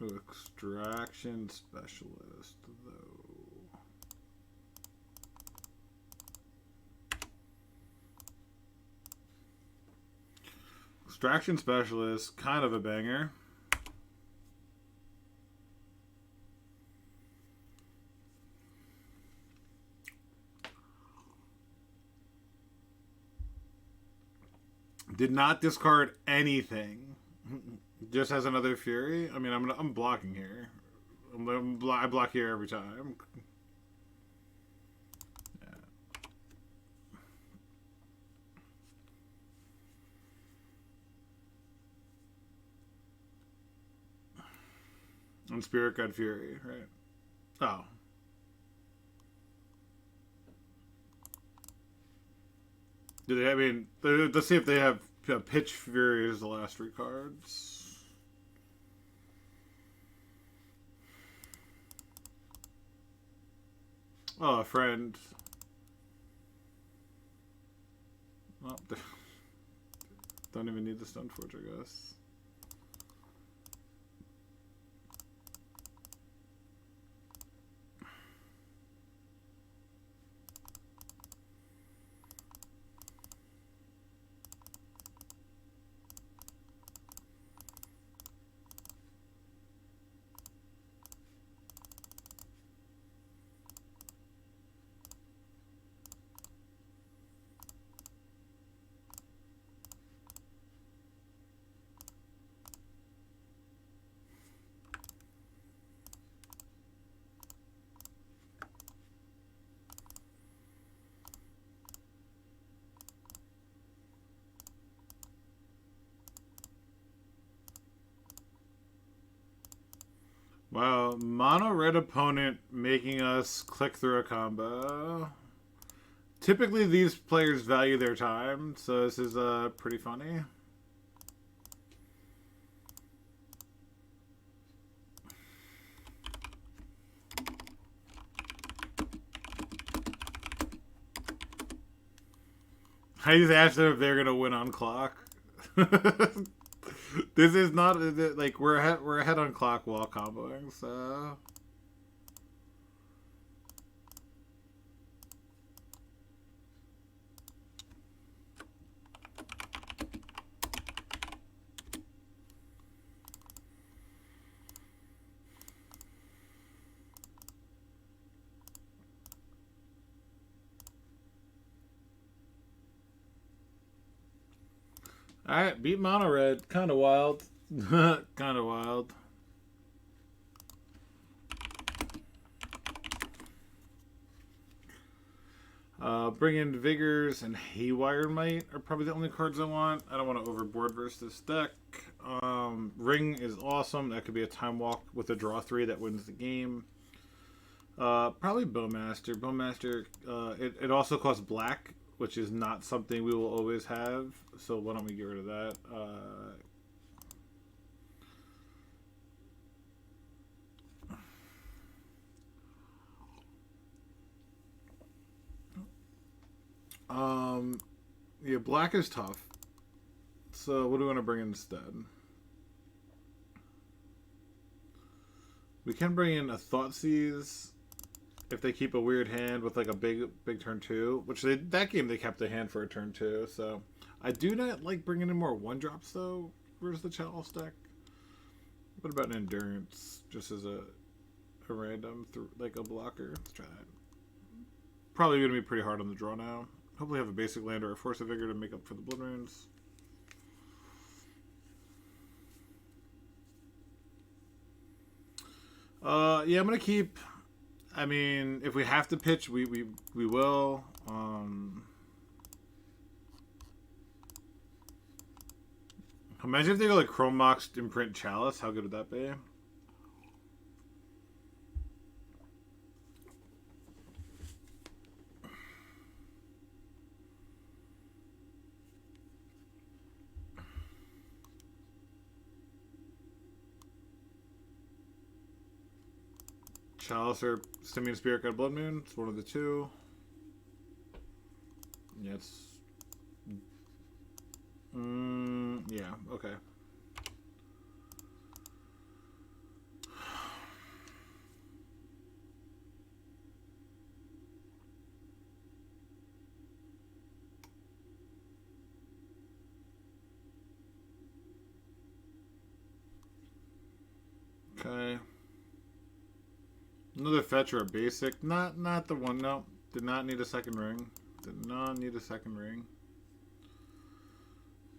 Extraction Specialist, though. Extraction Specialist, kind of a banger. Did not discard anything. Just has another Fury. I mean, I'm blocking here. I block here every time. Yeah. And Spirit Guide Fury, right? Oh. Do they? I mean, let's see if they have Pitch Fury as the last 3 cards. Oh, a friend. Oh, don't even need the Stoneforge, I guess. Wow, mono red opponent making us click through a combo. Typically, these players value their time, so this is pretty funny. I just asked them if they're gonna win on clock. This is not like we're ahead on clock while comboing, so. Alright, beat mono red. Kind of wild. Kind of wild. Bring in Vigors and Haywire Might are probably the only cards I want. I don't want to overboard versus this deck. Ring is awesome. That could be a Time Walk with a draw 3 that wins the game. Probably Bowmaster. Bowmaster, it also costs black, which is not something we will always have. So why don't we get rid of that? Yeah, black is tough. So what do we want to bring in instead? We can bring in a Thoughtseize if they keep a weird hand with like a big turn 2, which that game they kept a hand for a turn 2. So I do not like bringing in more 1-drops though. Where's the Chalice deck? What about an Endurance just as a random like a blocker? Let's try that. Probably gonna be pretty hard on the draw now. Hopefully have a basic land or a Force of Vigor to make up for the Blood Runes. Yeah, I'm gonna keep. I mean, if we have to pitch, we will. Imagine if they go like Chrome Mox Imprint Chalice. How good would that be? Chalice or Simian Spirit God Blood Moon. It's one of the two. Yeah, it's. Yeah, okay. Okay. Another fetch or a basic. Not the one. No. Did not need a second ring. Did not need a second ring.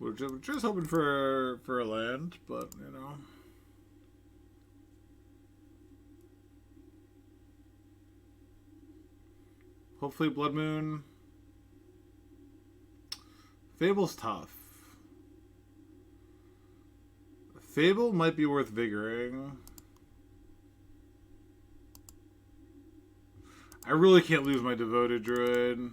We're just hoping for a land, but you know. Hopefully Blood Moon. Fable's tough. Fable might be worth Vigoring. I really can't lose my Devoted Druid.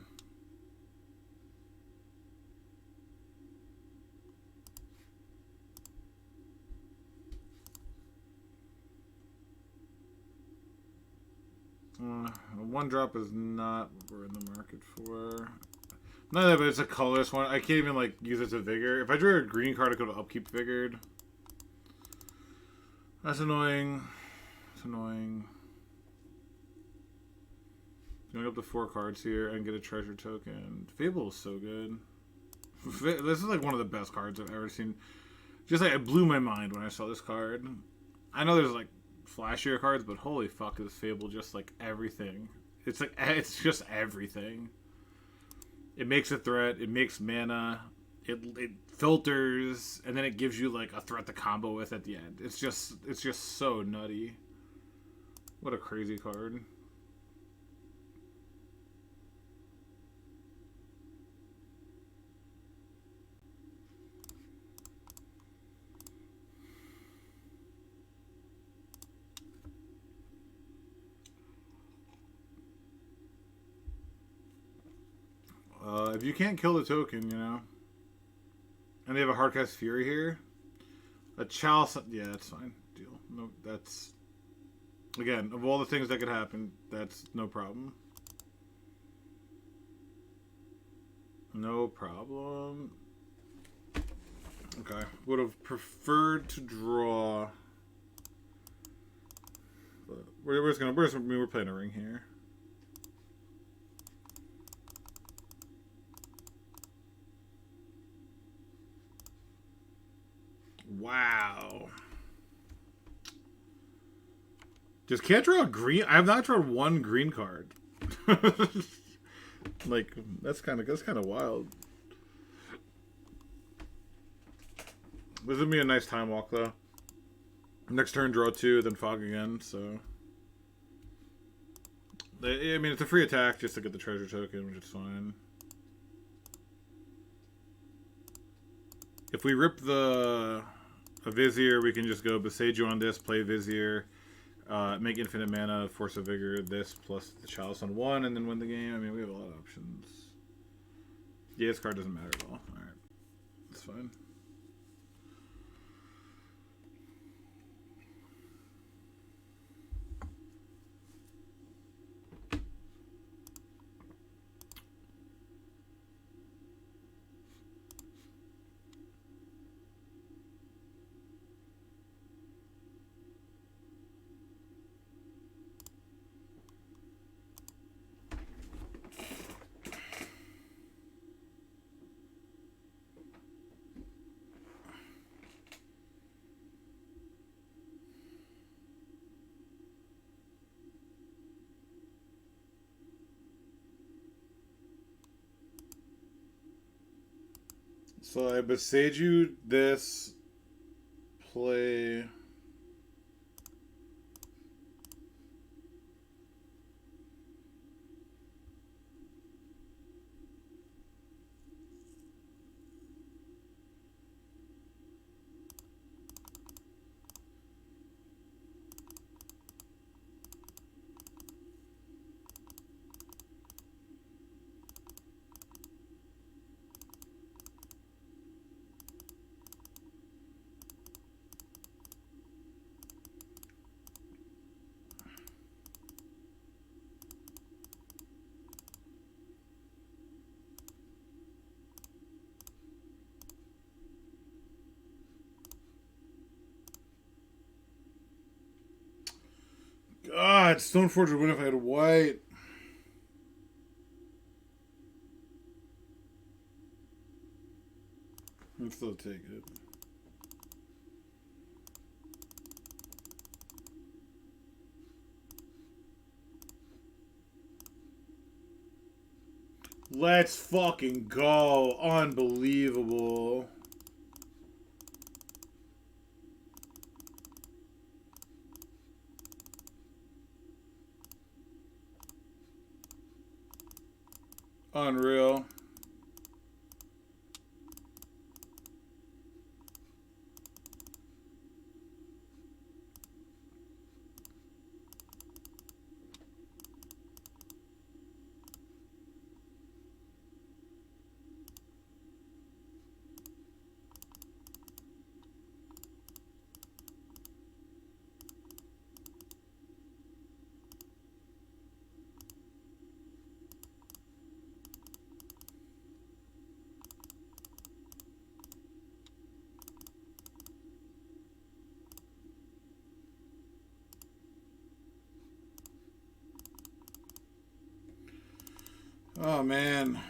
One drop is not what we're in the market for. None of that, but it's a colorless one. I can't even like use it to Vigor. If I drew a green card, I could have upkeep Vigored. That's annoying. It's annoying. Going up to 4 cards here and get a treasure token. Fable is so good. This is like one of the best cards I've ever seen. Just like it blew my mind when I saw this card. I know there's like flashier cards, but holy fuck is Fable just like everything. It's like it's just everything. It makes a threat, it makes mana, it filters, and then it gives you like a threat to combo with at the end. It's just so nutty. What a crazy card. If you can't kill the token, you know, and they have a Hardcast Fury here, a Chalice, yeah, that's fine. Deal. No, that's, again, of all the things that could happen, that's no problem. No problem. Okay. Would have preferred to draw, but we're playing a ring here. Wow. Just can't draw a green. I have not drawn one green card. Like that's kind of wild. This would be a nice time walk though. Next turn draw 2, then fog again. So I mean it's a free attack just to get the treasure token, which is fine. If we rip a Vizier, we can just go Besage on this, play Vizier, make infinite mana, Force of Vigor, this, plus the Chalice on 1, and then win the game. I mean, we have a lot of options. Yeah, this card doesn't matter at all. Alright. That's fine. So I Besage you this, play... God, Stoneforge would win if I had white. I'll still take it. Let's fucking go. Unbelievable. Unreal. Oh man.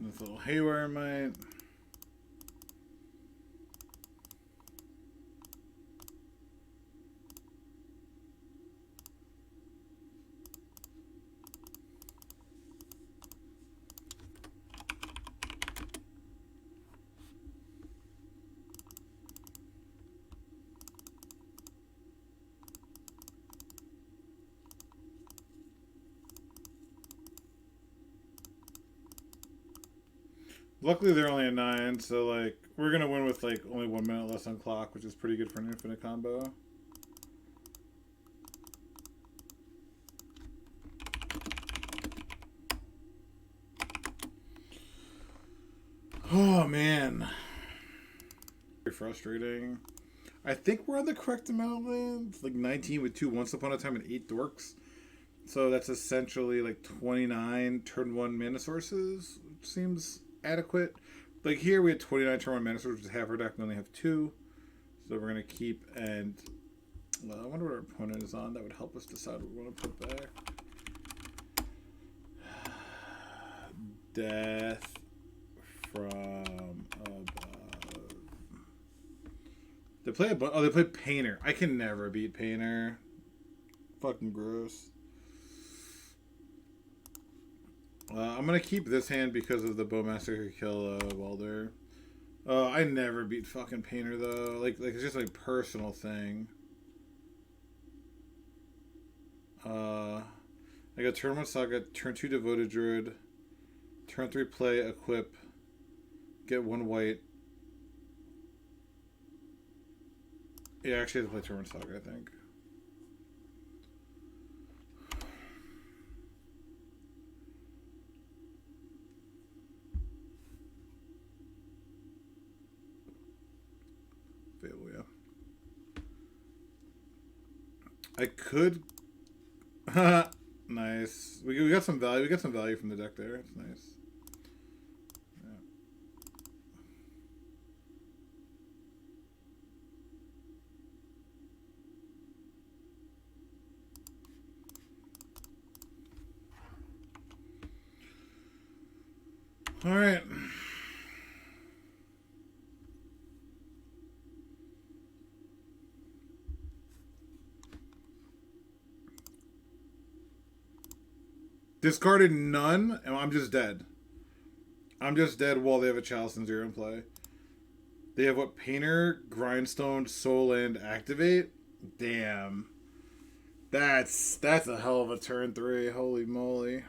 This little haywire might. Luckily, they're only a 9, so like we're gonna win with like only 1 minute less on clock, which is pretty good for an infinite combo. Oh man, very frustrating. I think we're on the correct amount of lands, like 19 with 2 Once Upon a Time and 8 Dorks. So that's essentially like 29 turn 1 mana sources, which seems adequate. Like here we had 29 turn 1 mana sources, which is half our deck. We only have 2. So we're going to keep, and I wonder what our opponent is on. That would help us decide what we want to put back. Death from above. They play they play Painter. I can never beat Painter. Fucking gross. I'm gonna keep this hand because of the Bowmaster who kill Welder. I never beat fucking Painter though. Like it's just like a personal thing. I got turn 1 Saga, turn 2 Devoted Druid, turn 3 play, equip, get 1 white. Yeah, actually I have to play turn 1 Saga, I think. Playable, yeah. I could. Nice. We got some value. We got some value from the deck there. It's nice. Yeah. All right. Discarded none, and I'm just dead. I'm just dead while they have a Chalice and 0 in play. They have what? Painter, Grindstone, Soul Land, Activate? Damn. That's a hell of a turn 3. Holy moly.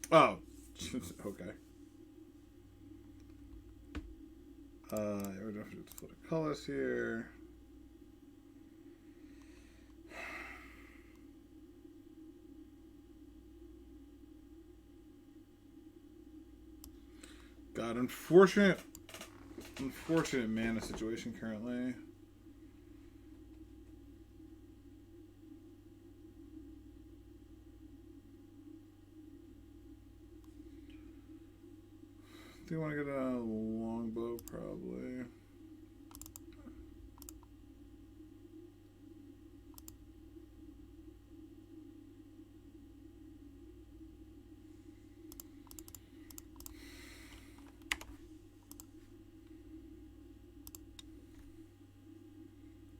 Oh. Okay. We're going to have to flip the colors here. God, unfortunate mana situation currently. Do you want to get a longbow? Probably.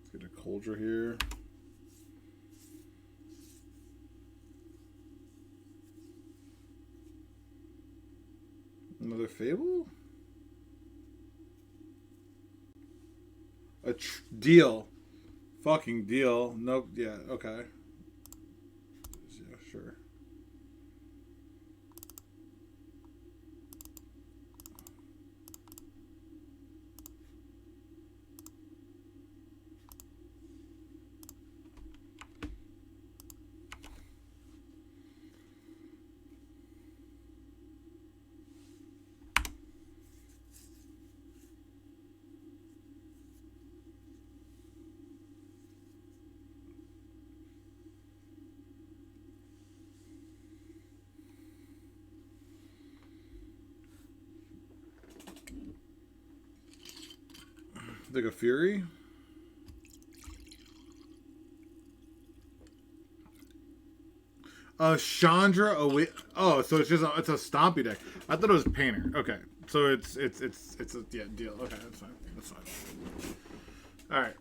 Let's get a cauldron here. Another fable? A deal. Fucking deal. Nope. Yeah, okay. Yeah, sure. Like a fury? Chandra oh, so it's just it's a Stompy deck. I thought it was Painter. Okay. So it's a yeah, deal. Okay, that's fine. That's fine. Alright.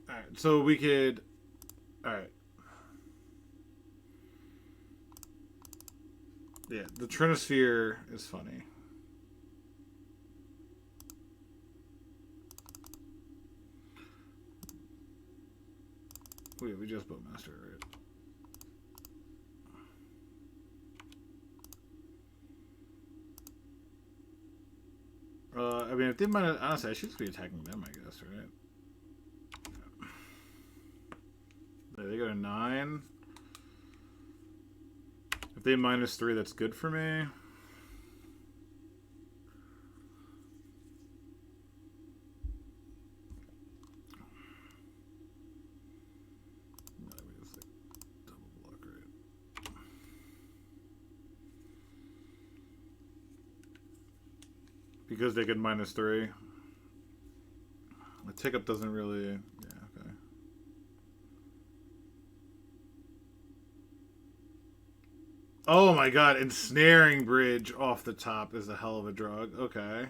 Alright. So we could alright. Yeah, the Trinosphere is funny. Wait, we just built Master, right? I mean, if they might, honestly, I should just be attacking them, I guess, right? Yeah, they go to 9. If they -3, that's good for me. Because they get -3. The tick up doesn't really. Yeah, okay. Oh my god, ensnaring bridge off the top is a hell of a drug. Okay.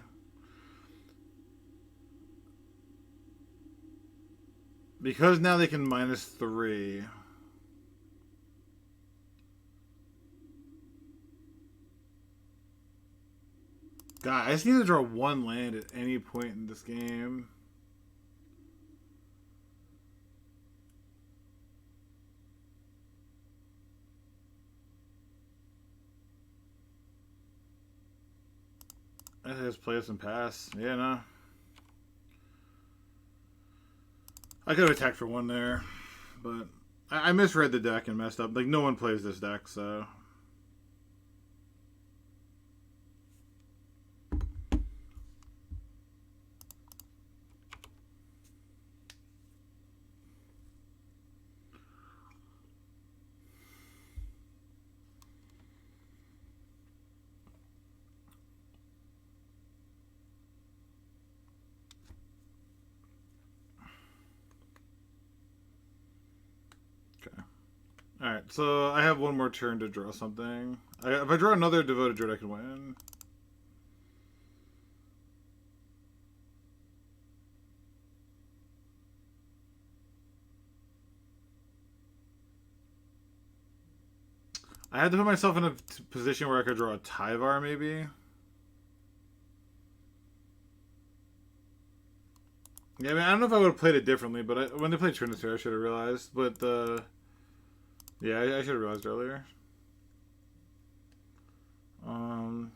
Because now they can -3. God, I just need to draw 1 land at any point in this game. I just play this and pass. Yeah, no. I could have attacked for 1 there, but I misread the deck and messed up. Like, no one plays this deck, so... Alright, so I have 1 more turn to draw something. If I draw another Devoted Druid, I can win. I had to put myself in a position where I could draw a Tyvar, maybe. Yeah, I mean, I don't know if I would have played it differently, but when they played Trinosphere, I should have realized. But, yeah, I should have realized earlier. I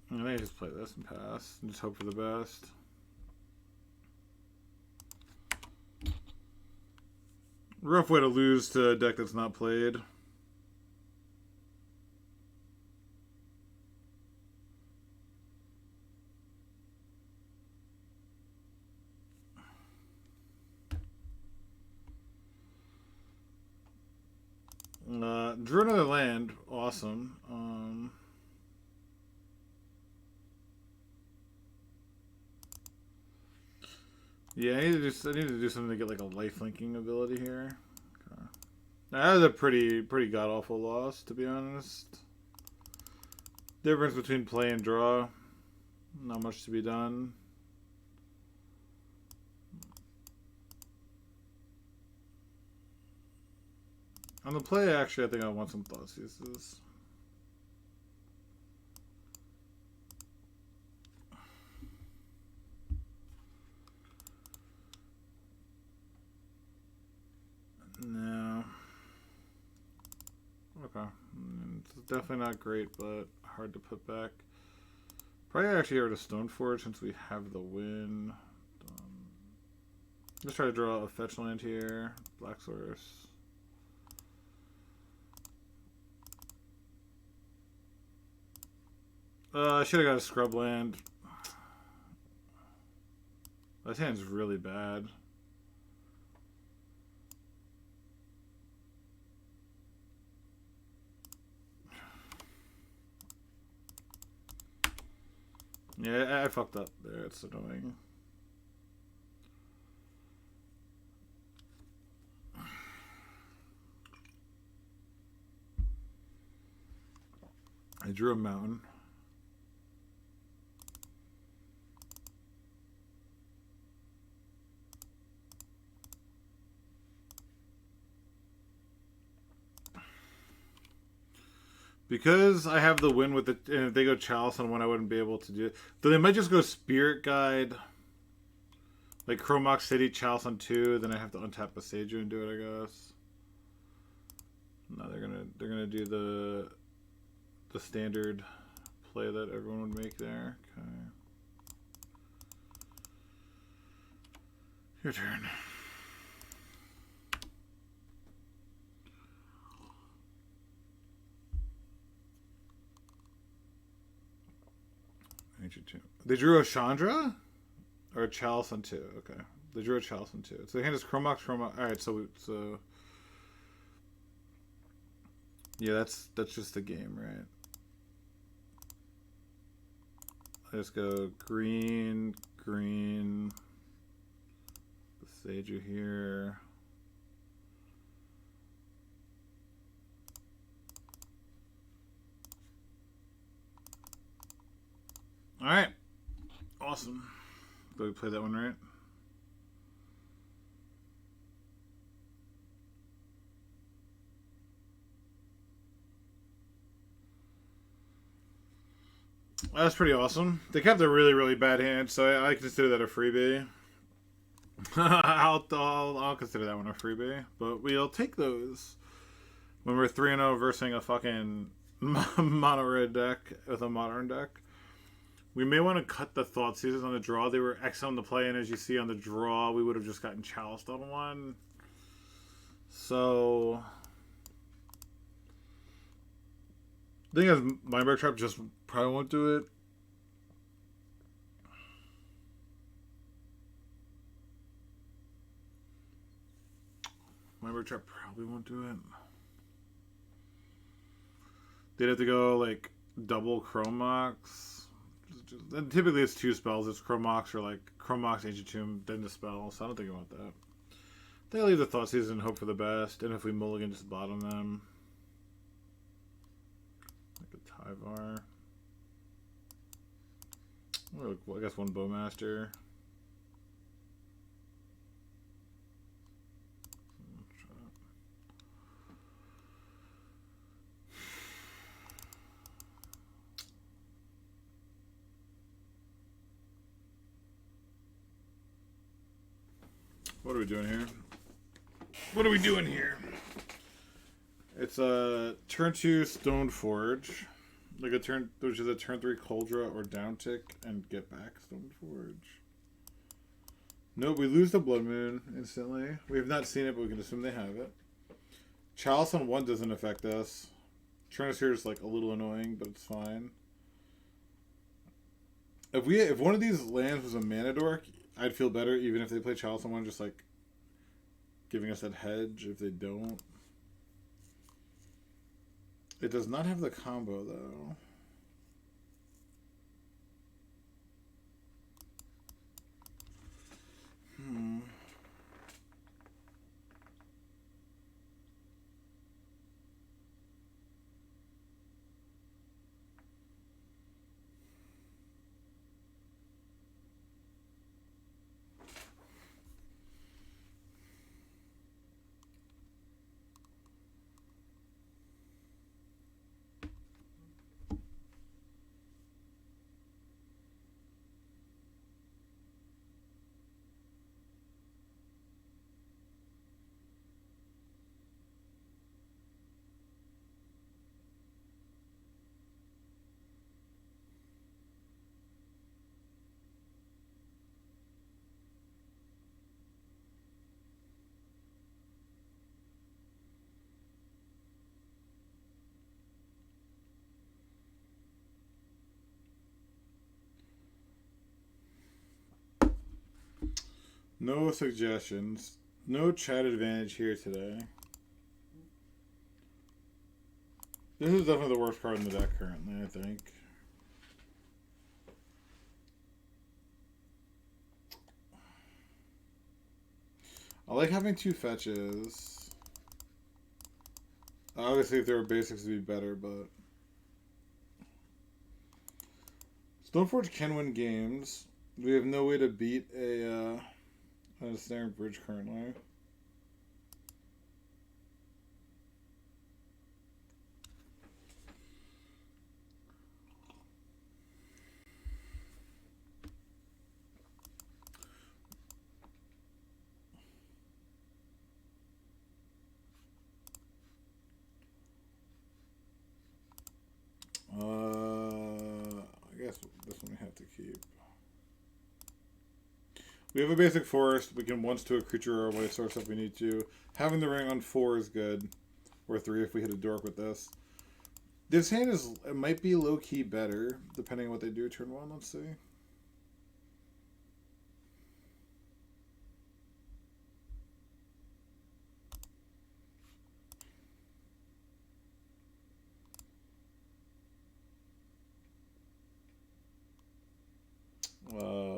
may just play this and pass and just hope for the best. Rough way to lose to a deck that's not played. Drew another land. Awesome. Yeah, I need to do something to get like a life linking ability here. Okay. That was a pretty god awful loss, to be honest. Difference between play and draw. Not much to be done. On the play, actually, I think I want some Thoughtseizes. No. Okay. It's definitely not great, but hard to put back. Probably actually get rid of Stoneforge since we have the win. Let's try to draw a fetch land here. Black Source. I should have got a scrub land. That hand's really bad. Yeah, I fucked up there. It's annoying. I drew a mountain. Because I have the win with it, and if they go Chalice on one, I wouldn't be able to do it. Then they might just go Spirit Guide, like Chromox City, Chalice on 2. Then I have to untap a Seiju and do it, I guess. No, they're gonna do the standard play that everyone would make there. Okay. Your turn. They drew a Chandra? Or a Chalice on 2. Okay. They drew a Chalice on 2. So the hand is Chromox. Alright, so yeah, that's just the game, right? I just go green, green. The Seiju here. Alright. Awesome. Go we play that one, right? That's pretty awesome. They kept a really bad hand, so I consider that a freebie. I'll consider that one a freebie, but we'll take those when we're 3-0 versus a fucking mono red deck with a modern deck. We may want to cut the Thoughtseizes on the draw. They were excellent to play, and as you see on the draw, we would have just gotten Chaliced on one. So I think as Mindbreak Trap just probably won't do it. Mindbreak Trap probably won't do it. They'd have to go like double Chromox. And typically it's 2 spells. It's Chromox or like Chromox, Ancient Tomb, then the spell. So I don't think about that. They leave the Thoughtseizes and hope for the best. And if we mulligan, just bottom them. Like a Tyvar. Well, I guess one Bowmaster. What are we doing here? What are we doing here? It's a turn 2 Stoneforge. Like a turn, which is a turn 3 Coldra or down tick and get back Stoneforge. Nope, we lose the Blood Moon instantly. We have not seen it, but we can assume they have it. Chalice on 1 doesn't affect us. Turnus here is like a little annoying, but it's fine. If one of these lands was a mana dork, I'd feel better even if they play Chalice on 1, just like giving us that hedge if they don't. It does not have the combo, though. No suggestions. No chat advantage here today. This is definitely the worst card in the deck currently, I think. I like having 2 fetches. Obviously, if there were basics, it'd be better, but... Stoneforge can win games. We have no way to beat a Snaring Bridge currently. I guess this one we have to keep. We have a basic forest. We can once to a creature or a white source if we need to. Having the ring on 4 is good. Or 3 if we hit a dork with this. This hand is, it might be low-key better, depending on what they do turn 1. Let's see.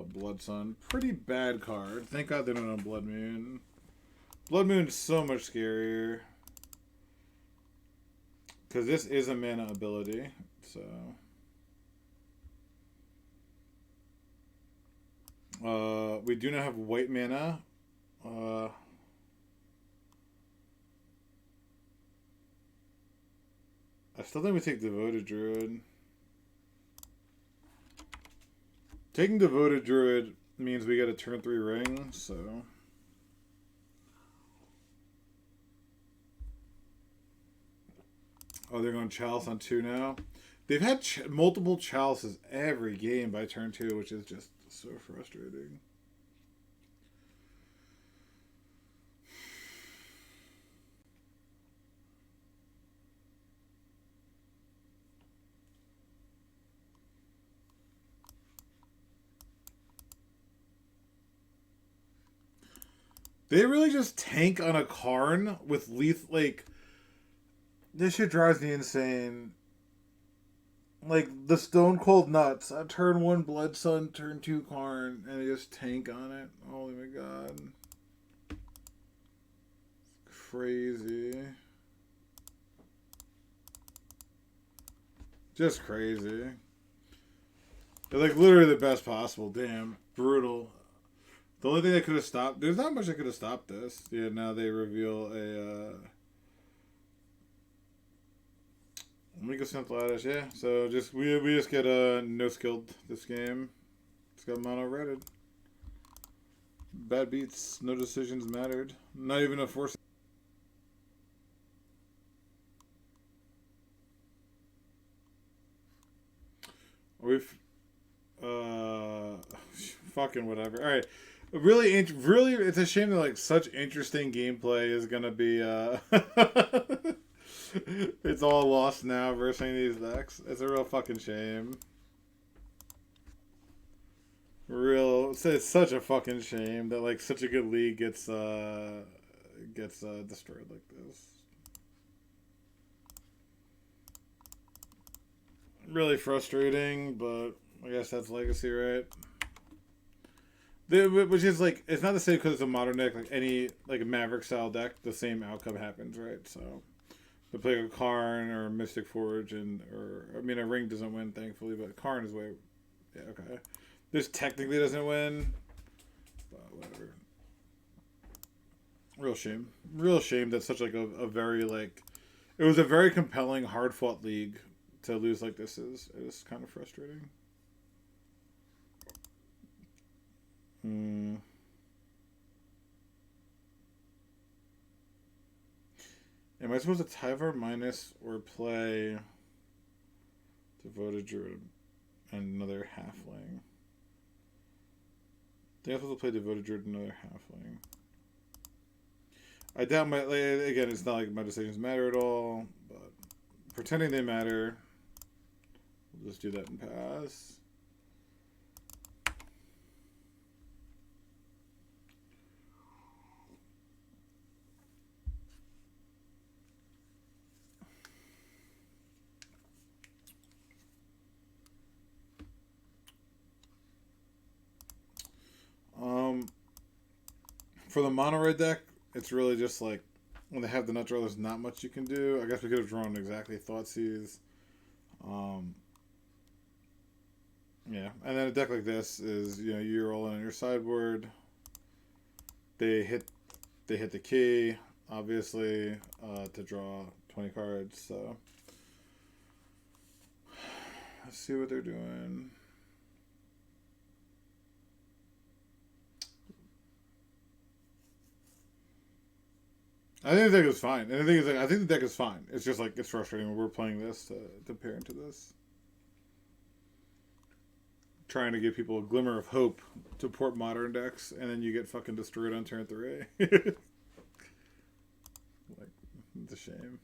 Blood Sun. Pretty bad card. Thank God they don't know Blood Moon. Blood Moon is so much scarier. Because this is a mana ability. So. We do not have white mana. I still think we take Devoted Druid. Taking Devoted Druid means we get a turn 3 ring, so... Oh, they're going Chalice on 2 now? They've had multiple Chalices every game by turn 2, which is just so frustrating. They really just tank on a Karn with lethal, like... This shit drives me insane. Like, the Stone Cold Nuts. Turn 1 Blood Sun, turn 2 Karn, and they just tank on it. Oh my god. Crazy. Just crazy. They're like literally the best possible. Damn. Brutal. The only thing that could have stopped... There's not much that could have stopped this. Yeah, now they reveal a... Omega Synthetics, yeah. So just we just get no skilled this game. It's got mono redded. Bad beats, no decisions mattered. Not even a force. We've fucking whatever. All right. Really, it's a shame that like such interesting gameplay is gonna be it's all lost now versus these decks. It's a real fucking shame. It's such a fucking shame that like such a good league gets destroyed like this. really frustrating, but I guess that's legacy, right? Which is like, it's not the same because it's a modern deck. Like any like a Maverick style deck, the same outcome happens, right? So they play a Karn or a Mystic Forge, or I mean a Ring doesn't win, thankfully, but Karn is way, yeah, okay. This technically doesn't win, but whatever. Real shame that such like a very like, it was a very compelling, hard fought league. To lose like this is kind of frustrating. Am I supposed to Tyvar minus or play Devoted Druid and another halfling? I think I'm supposed to play Devoted Druid and another halfling. I doubt my, like, again, it's not like my decisions matter at all, but pretending they matter, we'll just do that and pass. For the mono red deck, it's really just like when they have the nut draw, there's not much you can do. I guess we could have drawn exactly Thoughtseize. Yeah, and then a deck like this is, you know, you're rolling on your sideboard. They hit the key, obviously, to draw 20 cards. So let's see what they're doing. I think the deck is fine. And the thing is, like, I think the deck is fine. It's just like, it's frustrating when we're playing this to pair into this. Trying to give people a glimmer of hope to port modern decks, and then you get fucking destroyed on turn 3. Like, it's a shame.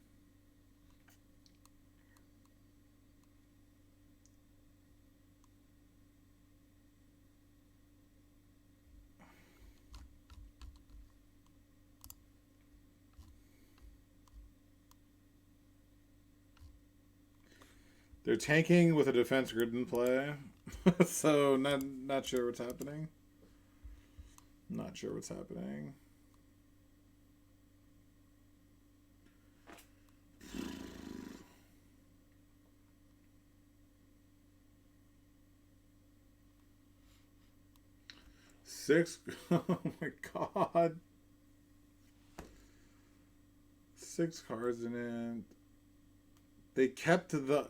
They're tanking with a defense grid in play, so not sure what's happening. Not sure what's happening. Six. Oh my god. 6 cards in it. They kept the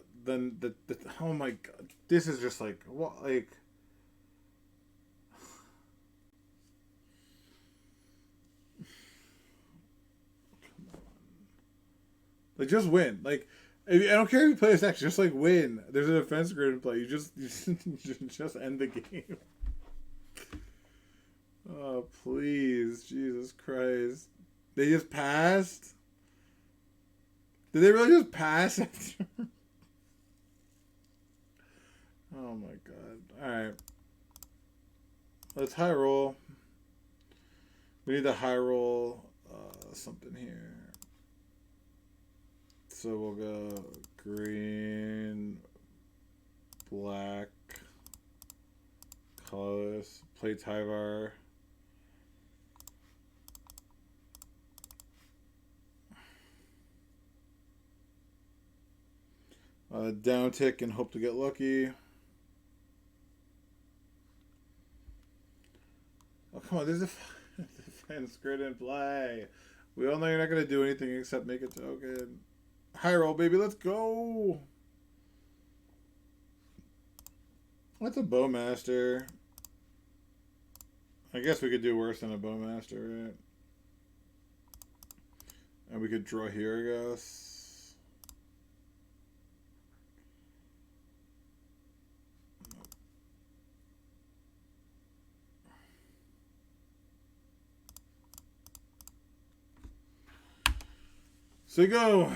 oh my god, this is just like, what, like, come on, like, just win. Like, I don't care if you play this action, just like win. There's a defense grid in play. You just end the game. Oh please, Jesus Christ! They just passed. Did they really just pass? Oh my god. Alright. Let's high roll. We need to high roll something here. So we'll go green, black, colorless, play Tyvar. Down tick and hope to get lucky. Oh, come on, there's a defense grid in play. We all know you're not going to do anything except make a token. High roll, baby, let's go. That's a Bowmaster. I guess we could do worse than a Bowmaster, right? And we could draw here, I guess. So go.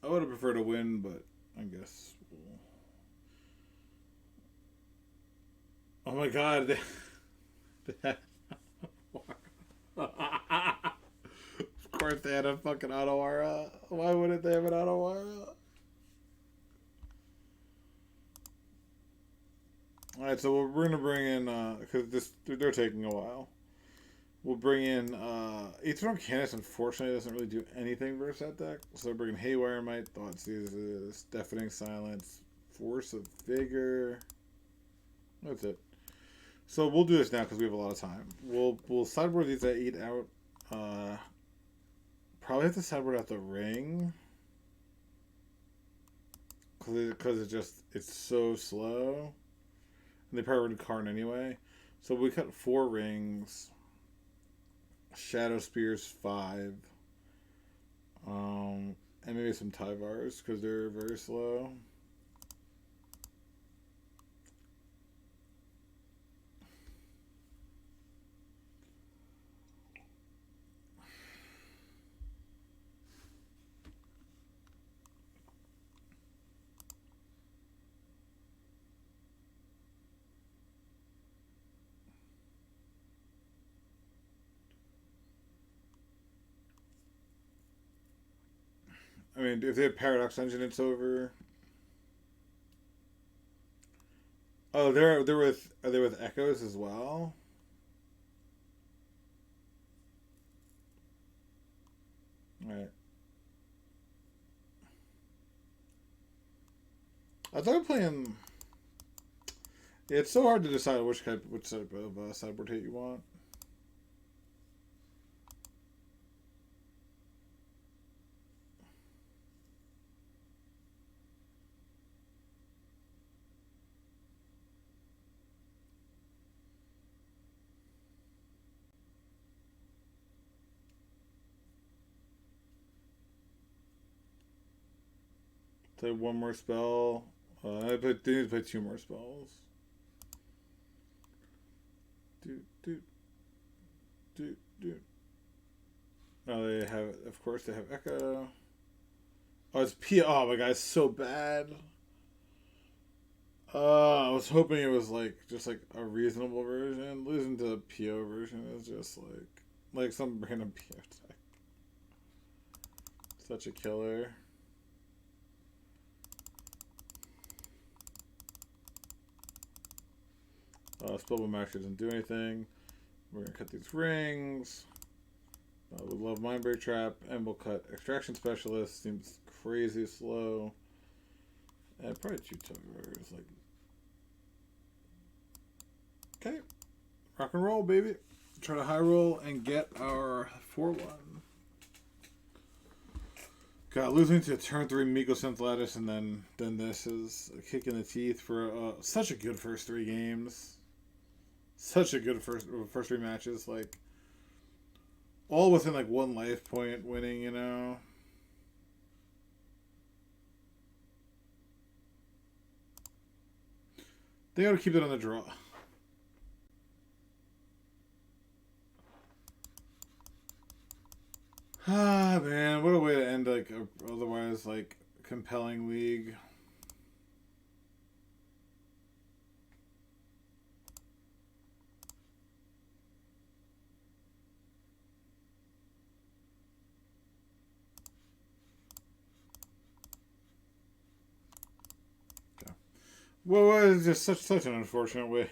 I would have preferred to win, but I guess we'll... Oh my god. course they had a fucking Otawara. Why wouldn't they have an Otawara? Alright, so we're going to bring in, because they're taking a while. We'll bring in, Aeternal Canis, unfortunately, doesn't really do anything versus that deck. So we're bringing Haywire Might, Thoughtseizes, Deafening Silence, Force of Vigor. That's it. So we'll do this now because we have a lot of time. We'll sideboard these at 8 out. Probably have to sideboard out the ring. Because it's so slow. And they probably run Karn anyway. So we cut 4 rings. Shadow Spears 5. And maybe some Tyvars because they're very slow. I mean, if they have Paradox Engine, it's over. Oh, are they with Echoes as well? All right. I thought playing. Yeah, it's so hard to decide which type of sideboard hit you want. Play one more spell. They need to play 2 more spells. Oh, they have. Of course, they have Echo. Oh, it's P. Oh my god, it's so bad. I was hoping it was just like a reasonable version. Losing to the PO version is just like some random PO deck. Such a killer. Spellbound Master doesn't do anything. We're gonna cut these rings. We love Mindbreak Trap, and we'll cut Extraction Specialist. Seems crazy slow. And probably 2 Tyvars. Okay, rock and roll, baby. Try to high roll and get our 4-1. God, losing to turn 3 Miko Synthelatus, and then this is a kick in the teeth for such a good first 3 games. Such a good first 3 matches, all within 1 life point winning, you know. They gotta keep it on the draw. Ah, man, what a way to end a otherwise compelling league. Well, it's just such an unfortunate way